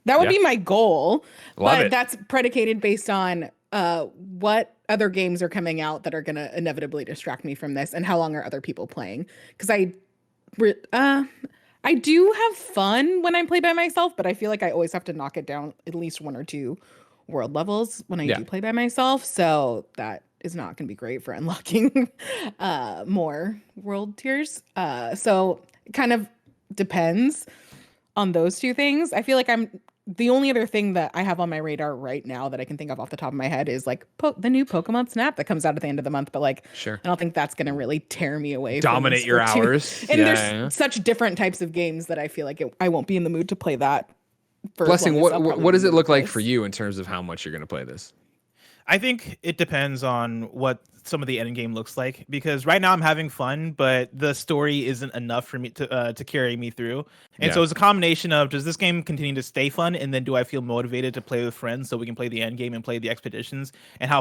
That would be my goal. Love it. That's predicated based on what other games are coming out that are going to inevitably distract me from this, and how long are other people playing? Because I do have fun when I play by myself, but I feel like I always have to knock it down at least 1 or 2 world levels when I do play by myself. So that is not going to be great for unlocking more world tiers. So it kind of depends on those two things. I feel like the only other thing that I have on my radar right now that I can think of off the top of my head is like the new Pokemon Snap that comes out at the end of the month. But like, sure, I don't think that's going to really tear me away. Dominate your hours. And there's such different types of games that I feel like I won't be in the mood to play that. Blessing, what does it look like for you in terms of how much you're going to play this? I think it depends on what some of the end game looks like, because right now I'm having fun, but the story isn't enough for me to carry me through. And so it's a combination of, does this game continue to stay fun, and then do I feel motivated to play with friends so we can play the end game and play the expeditions, and how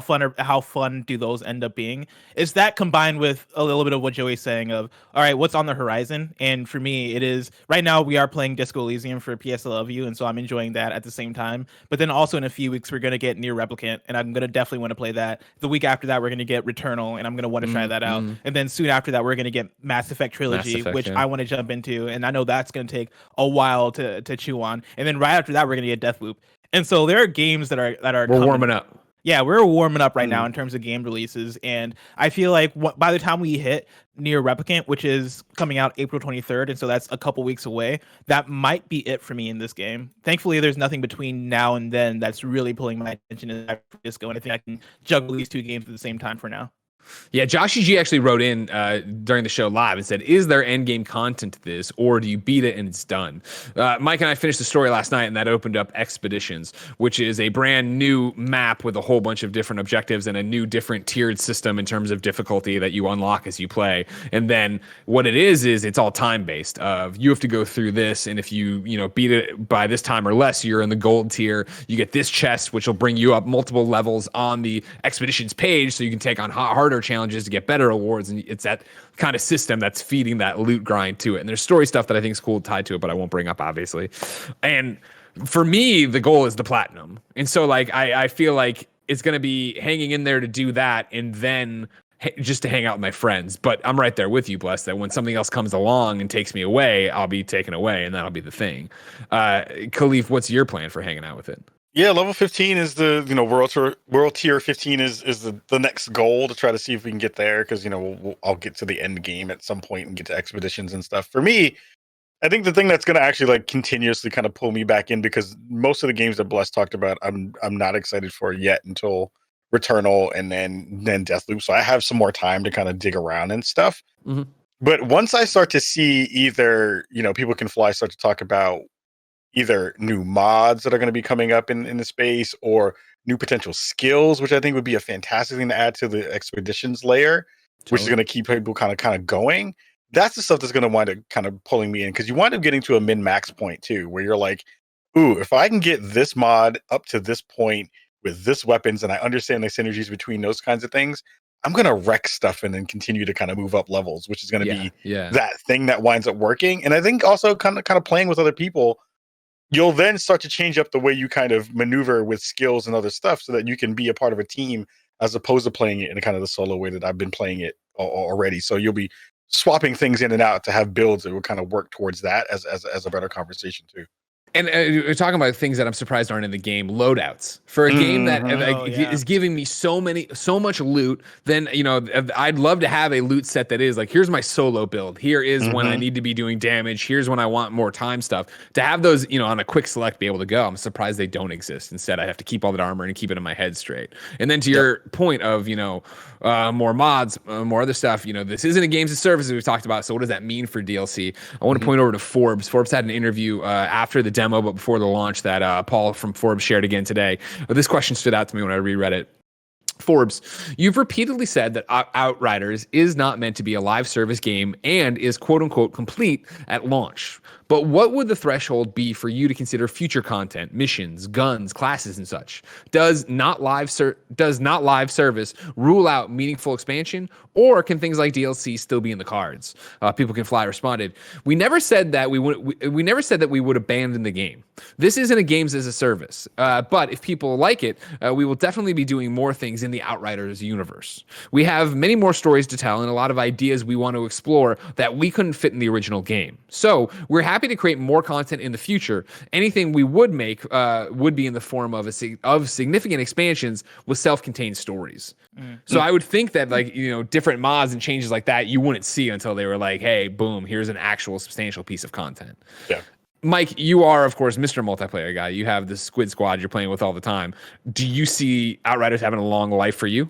fun do those end up being? Is that combined with a little bit of what Joey's saying of, all right, what's on the horizon? And for me, it is right now we are playing Disco Elysium for PS I Love You, and so I'm enjoying that at the same time. But then also in a few weeks we're gonna get Nier Replicant, and I'm gonna definitely want to play that. The week after that we're gonna get Returnal, and I'm gonna want to try that out. And then soon after that we're gonna get Mass Effect Trilogy, which I want to jump into, and I know that's gonna take a while to chew on. And then right after that we're gonna get Deathloop. And so there are games that are we're warming up. Yeah, we're warming up right now in terms of game releases, and I feel like by the time we hit Nier Replicant, which is coming out April 23rd, and so that's a couple weeks away, that might be it for me in this game. Thankfully, there's nothing between now and then that's really pulling my attention in Disco, and I think I can juggle these 2 games at the same time for now. Yeah, Joshy G actually wrote in during the show live and said, is there endgame content to this, or do you beat it and it's done? Mike and I finished the story last night, and that opened up Expeditions, which is a brand new map with a whole bunch of different objectives and a new different tiered system in terms of difficulty that you unlock as you play. And then what it is it's all time-based. You have to go through this, and if you beat it by this time or less, you're in the gold tier. You get this chest, which will bring you up multiple levels on the Expeditions page, so you can take on harder challenges to get better awards, and it's that kind of system that's feeding that loot grind to it. And there's story stuff that I think is cool tied to it, but I won't bring up obviously. And for me, the goal is the platinum, and so like I feel like it's going to be hanging in there to do that, and then just to hang out with my friends. But I'm right there with you, Bless, that when something else comes along and takes me away, I'll be taken away, and that'll be the thing. Khalif, what's your plan for hanging out with it? Yeah, level 15 is the world tier 15 is the next goal to try to see if we can get there, because I'll get to the end game at some point and get to expeditions and stuff. For me, I think the thing that's going to actually like continuously kind of pull me back in, because most of the games that Bless talked about, I'm not excited for yet until Returnal and then Deathloop. So I have some more time to kind of dig around and stuff. But once I start to see either, People Can Fly start to talk about either new mods that are going to be coming up in the space or new potential skills, which I think would be a fantastic thing to add to the expeditions layer, which is going to keep people kind of going. That's the stuff that's going to wind up kind of pulling me in, because you wind up getting to a min-max point too, where you're like, ooh, if I can get this mod up to this point with this weapons and I understand the synergies between those kinds of things, I'm going to wreck stuff and then continue to kind of move up levels, which is going to be that thing that winds up working. And I think also kind of playing with other people, you'll then start to change up the way you kind of maneuver with skills and other stuff so that you can be a part of a team as opposed to playing it in kind of the solo way that I've been playing it already. So you'll be swapping things in and out to have builds that will kind of work towards that as a better conversation too. And we're talking about things that I'm surprised aren't in the game. Loadouts for a game that is giving me so much loot. Then I'd love to have a loot set that is like, here's my solo build. Here is when I need to be doing damage. Here's when I want more time stuff. To have those, on a quick select, be able to go. I'm surprised they don't exist. Instead, I have to keep all that armor and keep it in my head straight. And then to your point of more mods, more other stuff. This isn't a games as service as we've talked about. So what does that mean for DLC? I want to point over to Forbes. Forbes had an interview after the demo, but before the launch that Paul from Forbes shared again today. This question stood out to me when I reread it. Forbes, you've repeatedly said that Outriders is not meant to be a live service game and is quote unquote complete at launch. But what would the threshold be for you to consider future content, missions, guns, classes, and such? Does not live service rule out meaningful expansion, or can things like DLC still be in the cards? People Can Fly responded, "We never said that we would abandon the game. This isn't a games as a service, but if people like it, we will definitely be doing more things in the Outriders universe. We have many more stories to tell and a lot of ideas we want to explore that we couldn't fit in the original game. So we're happy to create more content in the future. Anything we would make would be in the form of significant expansions with self-contained stories." So I would think that different mods and changes like that you wouldn't see until they were like, hey, boom, here's an actual substantial piece of content. Yeah. Mike, you are, of course, Mr. Multiplayer guy. You have the Squid Squad you're playing with all the time. Do you see Outriders having a long life for you?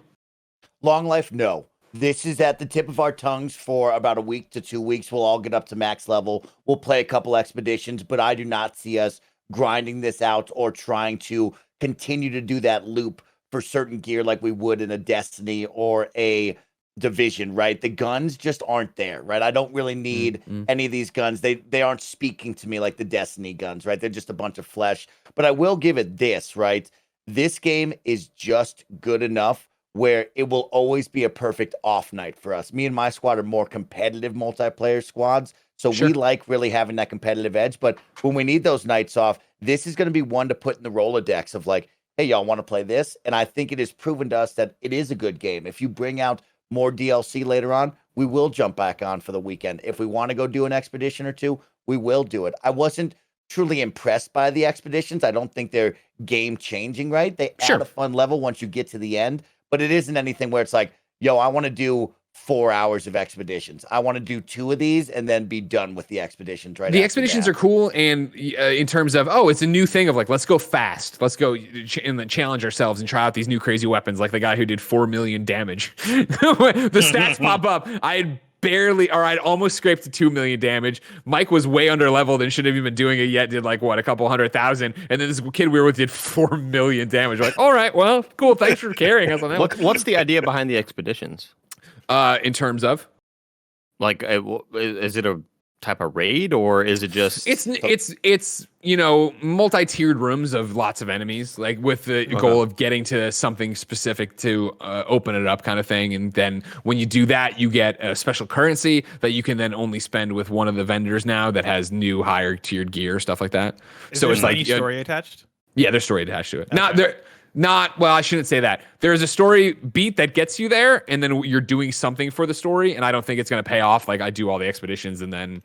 Long life? No. This is at the tip of our tongues for about a week to 2 weeks. We'll all get up to max level. We'll play a couple expeditions, but I do not see us grinding this out or trying to continue to do that loop for certain gear like we would in a Destiny or a Division, right? The guns just aren't there, right? I don't really need any of these guns. They aren't speaking to me like the Destiny guns, right? They're just a bunch of flesh. But I will give it this, right? This game is just good enough where it will always be a perfect off night for us. Me and my squad are more competitive multiplayer squads, so we like really having that competitive edge. But when we need those nights off, this is going to be one to put in the Rolodex of like, hey, y'all want to play this? And I think it has proven to us that it is a good game. If you bring out more DLC later on, we will jump back on for the weekend. If we want to go do an expedition or two, we will do it. I wasn't truly impressed by the expeditions. I don't think they're game changing, right? They add a fun level once you get to the end, but it isn't anything where it's like, yo, I want to do 4 hours of expeditions. I want to do 2 of these and then be done with the expeditions, right? The expeditions are cool, and in terms of, it's a new thing of like, let's go fast. Let's go and then challenge ourselves and try out these new crazy weapons, like the guy who did 4 million damage. The stats pop up. I'd almost scraped to 2 million damage. Mike was way under leveled and shouldn't have even been doing it yet. Did like a couple 100,000, and then this kid we were with did 4 million damage. We're like, all right, well, cool. Thanks for carrying us on that. What's the idea behind the expeditions? In terms of, like, is it a type of raid, or is it just it's multi-tiered rooms of lots of enemies, like with the goal of getting to something specific to open it up, kind of thing. And then when you do that, you get a special currency that you can then only spend with one of the vendors now that has new higher tiered gear, stuff like that. So it's like story attached. Yeah, there's story attached to it. Okay. Well, I shouldn't say that. There's a story beat that gets you there, and then you're doing something for the story, and I don't think it's going to pay off. Like, I do all the expeditions, and then,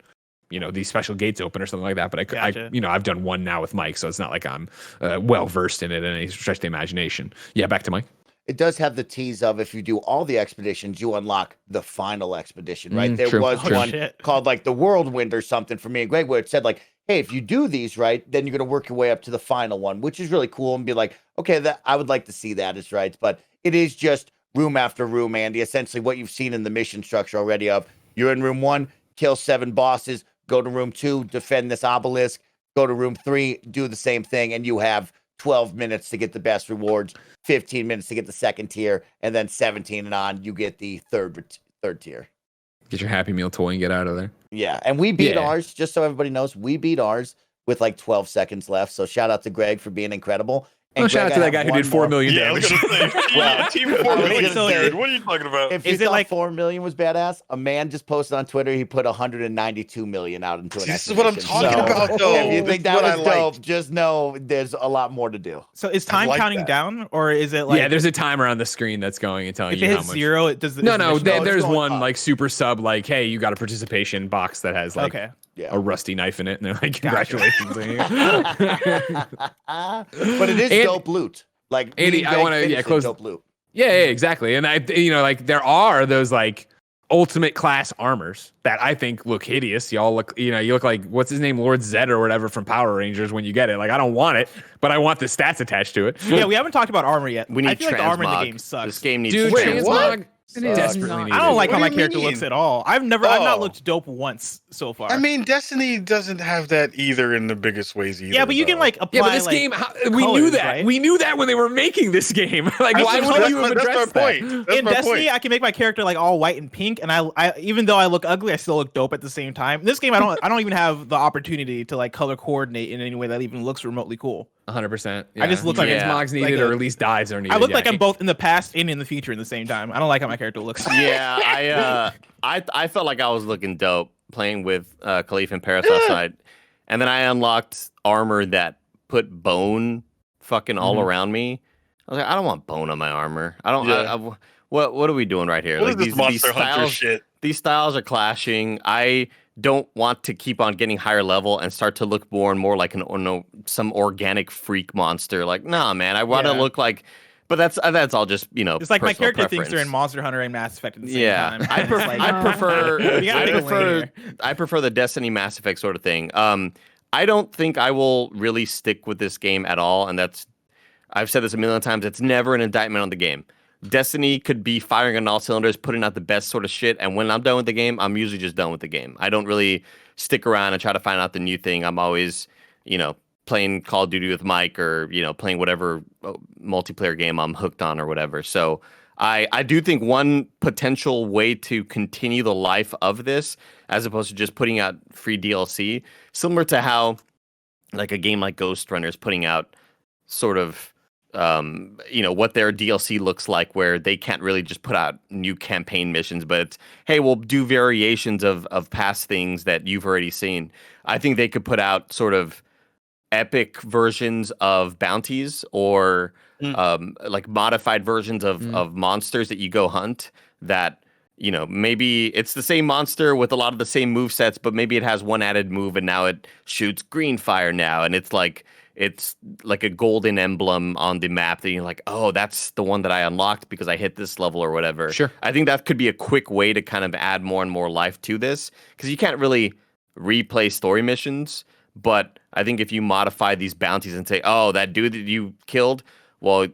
these special gates open or something like that. But I've done one now with Mike, so it's not like I'm well-versed in it in any stretch of the imagination. Yeah, back to Mike. It does have the tease of, if you do all the expeditions, you unlock the final expedition, right? There was one called like the Whirlwind or something for me and Greg, where it said like, hey, if you do these right, then you're going to work your way up to the final one, which is really cool, and be like, okay, that I would like to see that is right. But it is just room after room, Andy. Essentially what you've seen in the mission structure already of, You're in room 1, kill 7 bosses, go to room 2, defend this obelisk, go to room 3, do the same thing, and you have 12 minutes to get the best rewards, 15 minutes to get the second tier, and then 17 and on, you get the third tier. Get your Happy Meal toy and get out of there. Yeah, and we beat ours, just so everybody knows, we beat ours with like 12 seconds left. So shout out to Greg for being incredible. And shout out to that guy who did 4 million damage. I was gonna say, team 4 million, dude. What are you talking about? If you thought 4 million was badass, a man just posted on Twitter he put 192 million out into an. This is what I'm talking about, though. If you think that was dope, just know there's a lot more to do. So is time counting down, or is it like? Yeah, there's a timer on the screen that's going and telling you how much. If it hits 0, it does. No. There's one like super sub, like, hey, you got a participation box that has like a rusty knife in it, and they're like, congratulations. But it is dope loot. Like, Andy, I want to close dope loot. Yeah, exactly. And like there are those like ultimate class armors that I think look hideous. Y'all look, you look like, what's his name, Lord Zed or whatever from Power Rangers when you get it. Like, I don't want it, but I want the stats attached to it. Yeah, we haven't talked about armor yet. We need I feel like the armor in the game sucks. This game needs transmog. Desperately needed. I don't like how my character looks at all. I've not looked dope once so far. I mean, Destiny doesn't have that either in the biggest ways either. Yeah, but you can like apply. Yeah, but this game, we knew that. Right? We knew that when they were making this game. Like, why would you have addressed that? In Destiny, I can make my character like all white and pink, and I even though I look ugly, I still look dope at the same time. In this game, I don't even have the opportunity to like color coordinate in any way that even looks remotely cool. 100%. I just look like transmogs needed, or at least dives are needed. I look like I'm both in the past and in the future in the same time. I don't like how my character looks. Yeah, I felt like I was looking dope playing with Khalif and Paris outside, and then I unlocked armor that put bone fucking all around me. I was like, I don't want bone on my armor. I don't. Yeah. What are we doing right here? What like is this Monster Hunter shit? These styles are clashing. I don't want to keep on getting higher level and start to look more and more like some organic freak monster. Like, nah, man, I want to look like. But that's all just It's like my character thinks they're in Monster Hunter and Mass Effect at the same time. I prefer the Destiny Mass Effect sort of thing. I don't think I will really stick with this game at all, and I've said this a million times. It's never an indictment on the game. Destiny could be firing on all cylinders, putting out the best sort of shit, and when I'm done with the game, I'm usually just done with the game. I don't really stick around and try to find out the new thing. I'm always, playing Call of Duty with Mike, or playing whatever multiplayer game I'm hooked on or whatever. So I do think one potential way to continue the life of this, as opposed to just putting out free DLC, similar to how like a game like Ghost Runner is putting out sort of what their DLC looks like, where they can't really just put out new campaign missions, but it's, hey, we'll do variations of past things that you've already seen. I think they could put out sort of epic versions of bounties, or like modified versions of monsters that you go hunt, that maybe it's the same monster with a lot of the same move sets, but maybe it has one added move and now it shoots green fire now, and it's like a golden emblem on the map that you're like, oh, that's the one that I unlocked because I hit this level or whatever. Sure. I think that could be a quick way to kind of add more and more life to this, because you can't really replay story missions. But I think if you modify these bounties and say, oh, that dude that you killed, well, it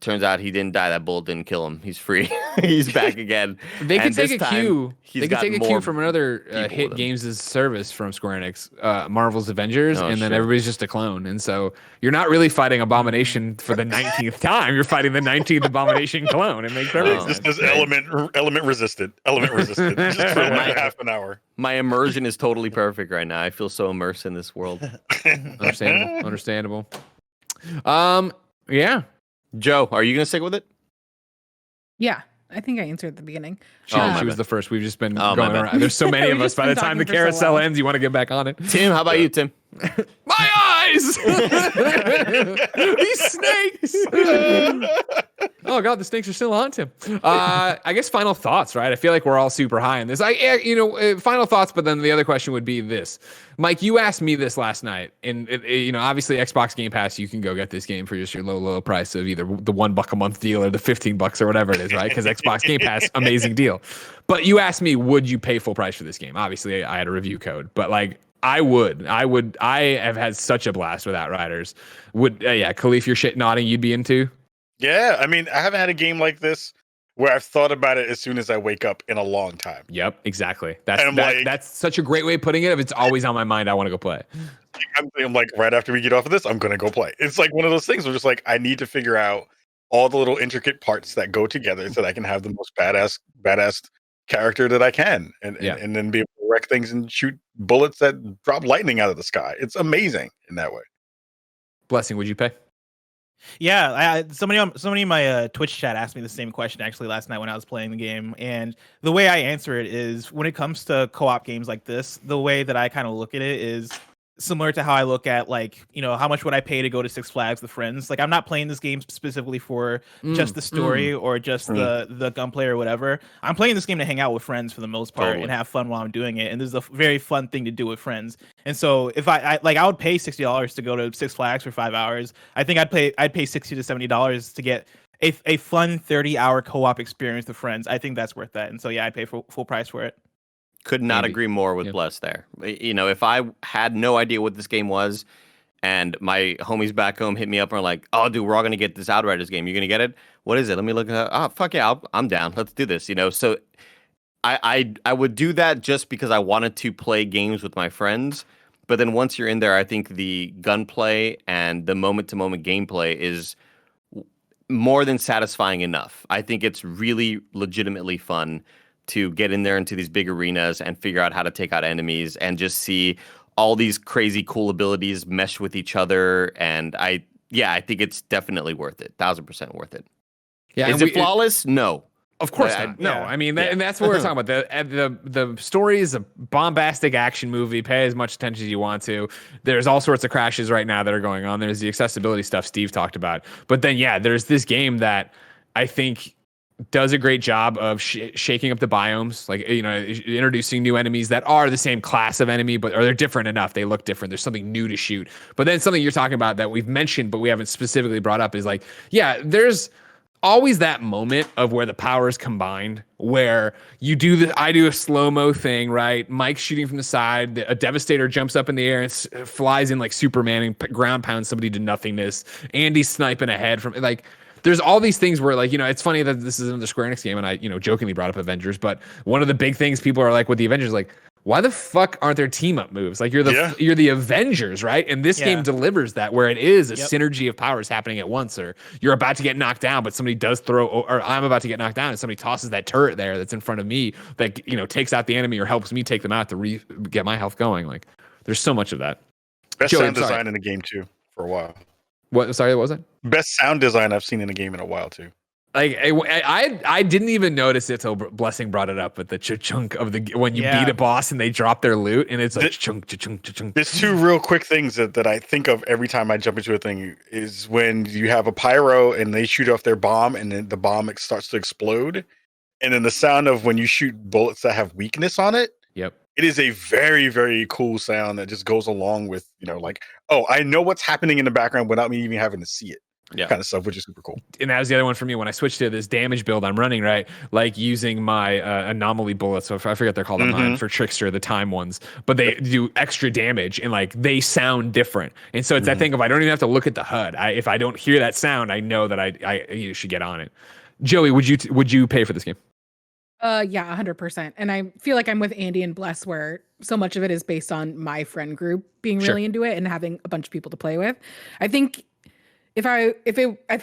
turns out he didn't die. That bullet didn't kill him. He's free. He's back again. They could take a cue. They could take a cue from another hit games as service from Square Enix, Marvel's Avengers, and then everybody's just a clone. And so you're not really fighting Abomination for the 19th time. You're fighting the 19th Abomination clone. It makes perfect sense. This is element resistant. Just for like half an hour. My immersion is totally perfect right now. I feel so immersed in this world. Understandable. Yeah. Joe, are you gonna stick with it? Yeah, I think I answered at the beginning. She was the first. We've just been going around. There's so many of us. By the time the carousel ends, you want to get back on it. Tim, how about you, Tim? My eyes! These snakes! Oh god, the snakes are still on Tim. I guess final thoughts, right? I feel like we're all super high on this. Final thoughts, but then the other question would be this. Mike, you asked me this last night, and obviously Xbox Game Pass, you can go get this game for just your low price of either the $1 a month deal or the $15 or whatever it is, right? Because Xbox Game Pass, amazing deal. But you asked me, would you pay full price for this game? Obviously, I had a review code, but like, I would. I have had such a blast with Outriders. Khalif, your shit nodding, you'd be into? Yeah, I mean, I haven't had a game like this where I've thought about it as soon as I wake up in a long time. Yep, exactly. That's such a great way of putting it. If it's always on my mind, I want to go play. I'm like, right after we get off of this, I'm gonna go play. It's like one of those things where just like I need to figure out all the little intricate parts that go together so that I can have the most badass character that I can, and then be able to wreck things and shoot bullets that drop lightning out of the sky. It's amazing in that way. Blessing, would you pay? Yeah, somebody in my Twitch chat asked me the same question actually last night when I was playing the game, and the way I answer it is when it comes to co-op games like this, the way that I kind of look at it is similar to how I look at, like, you know, how much would I pay to go to Six Flags with friends? Like, I'm not playing this game specifically for just the story or just the gunplay or whatever. I'm playing this game to hang out with friends for the most part and have fun while I'm doing it. And this is a very fun thing to do with friends. And so if I would pay $60 to go to Six Flags for 5 hours. I think I'd pay $60 to $70 to get a fun 30-hour co-op experience with friends. I think that's worth that. And so yeah, I'd pay full price for it. Could not agree more with Bless there. You know, if I had no idea what this game was and my homies back home hit me up and were like, oh, dude, we're all going to get this Outriders game. You're going to get it? What is it? Let me look at it. Oh, fuck yeah, I'm down. Let's do this, you know? So I would do that just because I wanted to play games with my friends. But then once you're in there, I think the gunplay and the moment-to-moment gameplay is more than satisfying enough. I think it's really legitimately fun to get in there into these big arenas and figure out how to take out enemies and just see all these crazy cool abilities mesh with each other. And I think it's definitely worth it. 1,000% worth it. Yeah, is it flawless? No. Of course not. No, I mean, and that's what we're talking about. The story is a bombastic action movie. Pay as much attention as you want to. There's all sorts of crashes right now that are going on. There's the accessibility stuff Steve talked about. But then, there's this game that I think does a great job of shaking up the biomes, like, you know, introducing new enemies that are the same class of enemy, but they're different enough. They look different. There's something new to shoot. But then something you're talking about that we've mentioned, but we haven't specifically brought up is like, there's always that moment of where the powers combined, where I do a slow-mo thing, right? Mike's shooting from the side, a Devastator jumps up in the air and flies in like Superman and ground pounds somebody to nothingness. Andy's sniping ahead from, like, there's all these things where, like, you know, it's funny that this is another Square Enix game, and I, you know, jokingly brought up Avengers, but one of the big things people are like with the Avengers, like, why the fuck aren't there team up moves? Like, you're the Avengers, right? And this game delivers that, where it is a synergy of powers happening at once, or you're about to get knocked down, but somebody does or I'm about to get knocked down, and somebody tosses that turret there that's in front of me that, you know, takes out the enemy or helps me take them out to get my health going. Like, there's so much of that. Best sound design in the game too for a while. What? Sorry, what was it? Best sound design I've seen in a game in a while too. Like, I didn't even notice it till Blessing brought it up with the chunk of when you beat a boss and they drop their loot and it's like chunk. There's two real quick things that I think of every time I jump into a thing is when you have a pyro and they shoot off their bomb and then the bomb starts to explode, and then the sound of when you shoot bullets that have weakness on it. Yep. It is a very, very cool sound that just goes along with, you know, like, oh, I know what's happening in the background without me even having to see it. Kind of stuff, which is super cool. And that was the other one for me when I switched to this damage build I'm running, right? Like using my anomaly bullets. So I forget they're called on mine for Trickster, the time ones, but they do extra damage and like they sound different. And so it's that thing of I don't even have to look at the HUD. If I don't hear that sound, I know that I should get on it. Joey, would you pay for this game? Yeah, 100%. And I feel like I'm with Andy and Bless, where so much of it is based on my friend group being really into it and having a bunch of people to play with. I think if I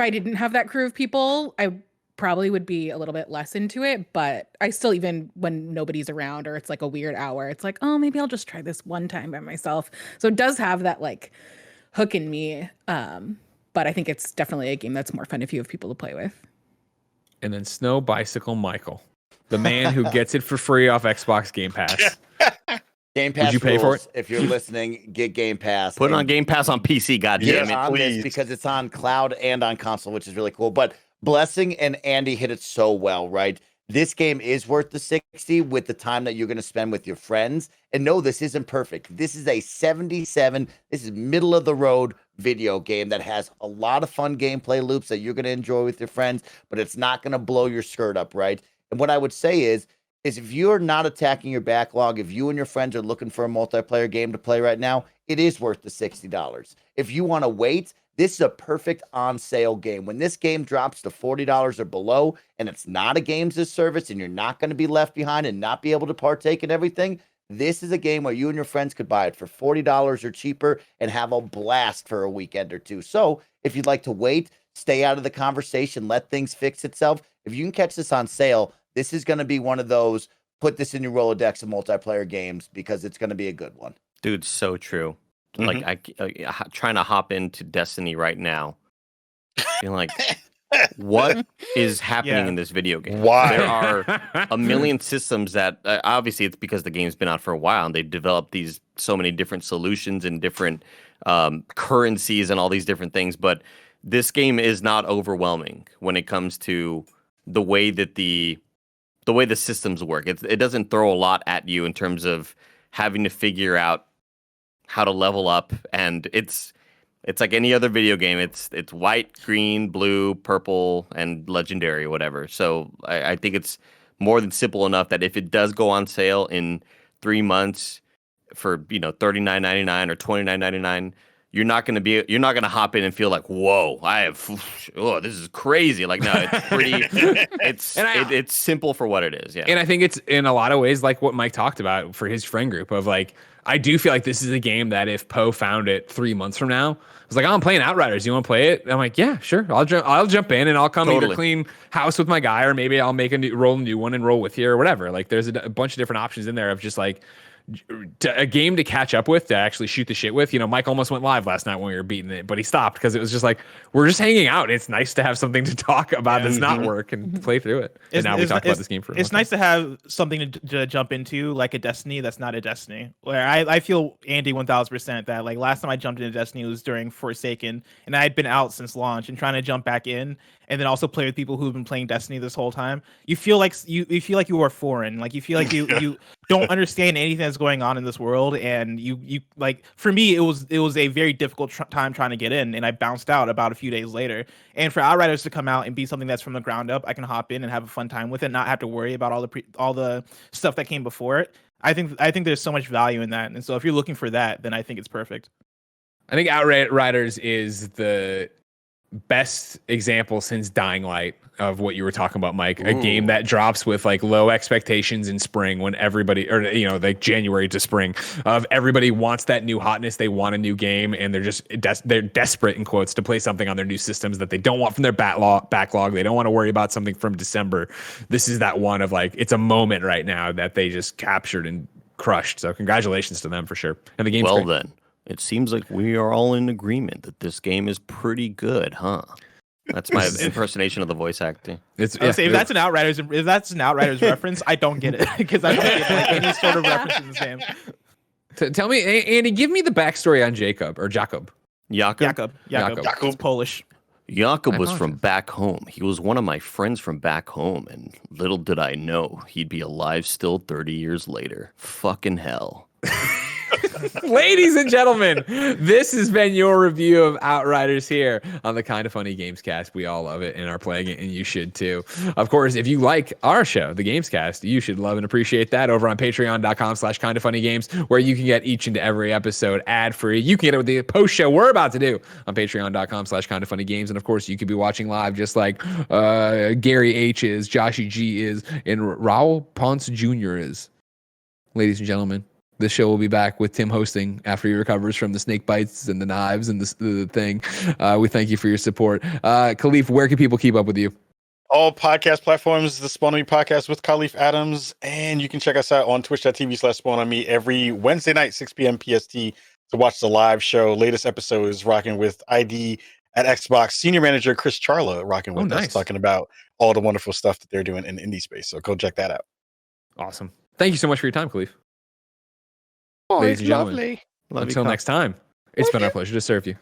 didn't have that crew of people, I probably would be a little bit less into it. But I still, even when nobody's around or it's like a weird hour, it's like, oh, maybe I'll just try this one time by myself. So it does have that like hook in me. But I think it's definitely a game that's more fun if you have people to play with. And then Snow Bicycle Michael, the man who gets it for free off Xbox Game Pass. Game Pass. Would you pay for it? If you're listening, get Game Pass. Put it on Game Pass on PC, goddamn it, please. Because it's on cloud and on console, which is really cool. But Blessing and Andy hit it so well, right? This game is worth the $60 with the time that you're going to spend with your friends. And no, this isn't perfect. This is a 77. This is middle of the road video game that has a lot of fun gameplay loops that you're going to enjoy with your friends, but it's not going to blow your skirt up, right? And what I would say is if you're not attacking your backlog, if you and your friends are looking for a multiplayer game to play right now, it is worth the $60. If you want to wait, This is a perfect on sale game. When this game drops to $40 or below, and it's not a games as service, and you're not going to be left behind and not be able to partake in everything, this is a game where you and your friends could buy it for $40 or cheaper and have a blast for a weekend or two. So if you'd like to wait, stay out of the conversation, let things fix itself, if you can catch this on sale, this is going to be one of those, put this in your Rolodex of multiplayer games because it's going to be a good one. Dude, so true. Like, I trying to hop into Destiny right now. Being like, what is happening in this video game? Why? There are a million systems that obviously it's because the game's been out for a while and they've developed so many different solutions and different currencies and all these different things. But this game is not overwhelming when it comes to the way that the systems work. It doesn't throw a lot at you in terms of having to figure out how to level up, and it's like any other video game. It's white, green, blue, purple, and legendary, whatever. So I think it's more than simple enough that if it does go on sale in 3 months for $39.99 or $29.99, you're not gonna hop in and feel like, whoa, this is crazy. Like, no, it's pretty, it's simple for what it is. Yeah. And I think it's in a lot of ways like what Mike talked about for his friend group of like, I do feel like this is a game that if Poe found it 3 months from now, I was like, oh, I'm playing Outriders. You want to play it? And I'm like, yeah, sure. I'll jump in and I'll come either clean house with my guy, or maybe I'll make roll a new one and roll with you or whatever. Like, there's a bunch of different options in there of just like a game to catch up with, to actually shoot the shit with. Mike almost went live last night when we were beating it, but he stopped because it was just like, we're just hanging out. It's nice to have something to talk about that's not work and play through it. And now we talk about this game for a It's nice to have something to jump into, like a Destiny that's not a Destiny. Where I feel Andy 1000% that like last time I jumped into Destiny was during Forsaken, and I had been out since launch and trying to jump back in and then also play with people who've been playing Destiny this whole time. You feel like you are foreign. Like you feel like you don't understand anything that's going on in this world, and you like, for me it was a very difficult time trying to get in, and I bounced out about a few days later. And for Outriders to come out and be something that's from the ground up, I can hop in and have a fun time with it, not have to worry about all the stuff that came before it. I think there's so much value in that, and so if you're looking for that, then I think it's perfect. I think Outriders is the best example since Dying Light of what you were talking about, Mike. A game that drops with like low expectations in spring, when everybody, or like January to spring, of everybody wants that new hotness. They want a new game, and they're just they're desperate, in quotes, to play something on their new systems that they don't want from their backlog. They don't want to worry about something from December. This is that one of like, it's a moment right now that they just captured and crushed. So congratulations to them for sure. And the game's well great. Then it seems like we are all in agreement that this game is pretty good, huh? That's my impersonation of the voice acting. If that's an Outriders reference, I don't get it, because I don't get like any sort of reference in this game. Tell me, Andy, give me the backstory on Jacob. Jakob. It's Polish. Jakob was from back home. He was one of my friends from back home, and little did I know he'd be alive still 30 years later. Fucking hell. Ladies and gentlemen, this has been your review of Outriders here on the Kinda Funny Gamescast. We all love it and are playing it, and you should too. Of course, if you like our show, the Gamescast, you should love and appreciate that over on patreon.com/kindafunnygames, where you can get each and every episode ad-free. You can get it with the post show we're about to do on patreon.com/kindafunnygames. And of course, you could be watching live just like Gary H is, Joshy G is, and Raul Ponce Jr. is. Ladies and gentlemen, this show will be back with Tim hosting after he recovers from the snake bites and the knives and the thing. We thank you for your support. Khalif, where can people keep up with you? All podcast platforms, the Spawn on Me podcast with Khalif Adams. And you can check us out on twitch.tv/Spawn on Me every Wednesday night, 6 p.m. PST, to watch the live show. Latest episode is rocking with ID at Xbox senior manager Chris Charla, rocking with us, talking about all the wonderful stuff that they're doing in indie space. So go check that out. Awesome. Thank you so much for your time, Khalif. Oh, Ladies it's and gentlemen, lovely. Until next time, it's been our pleasure to serve you.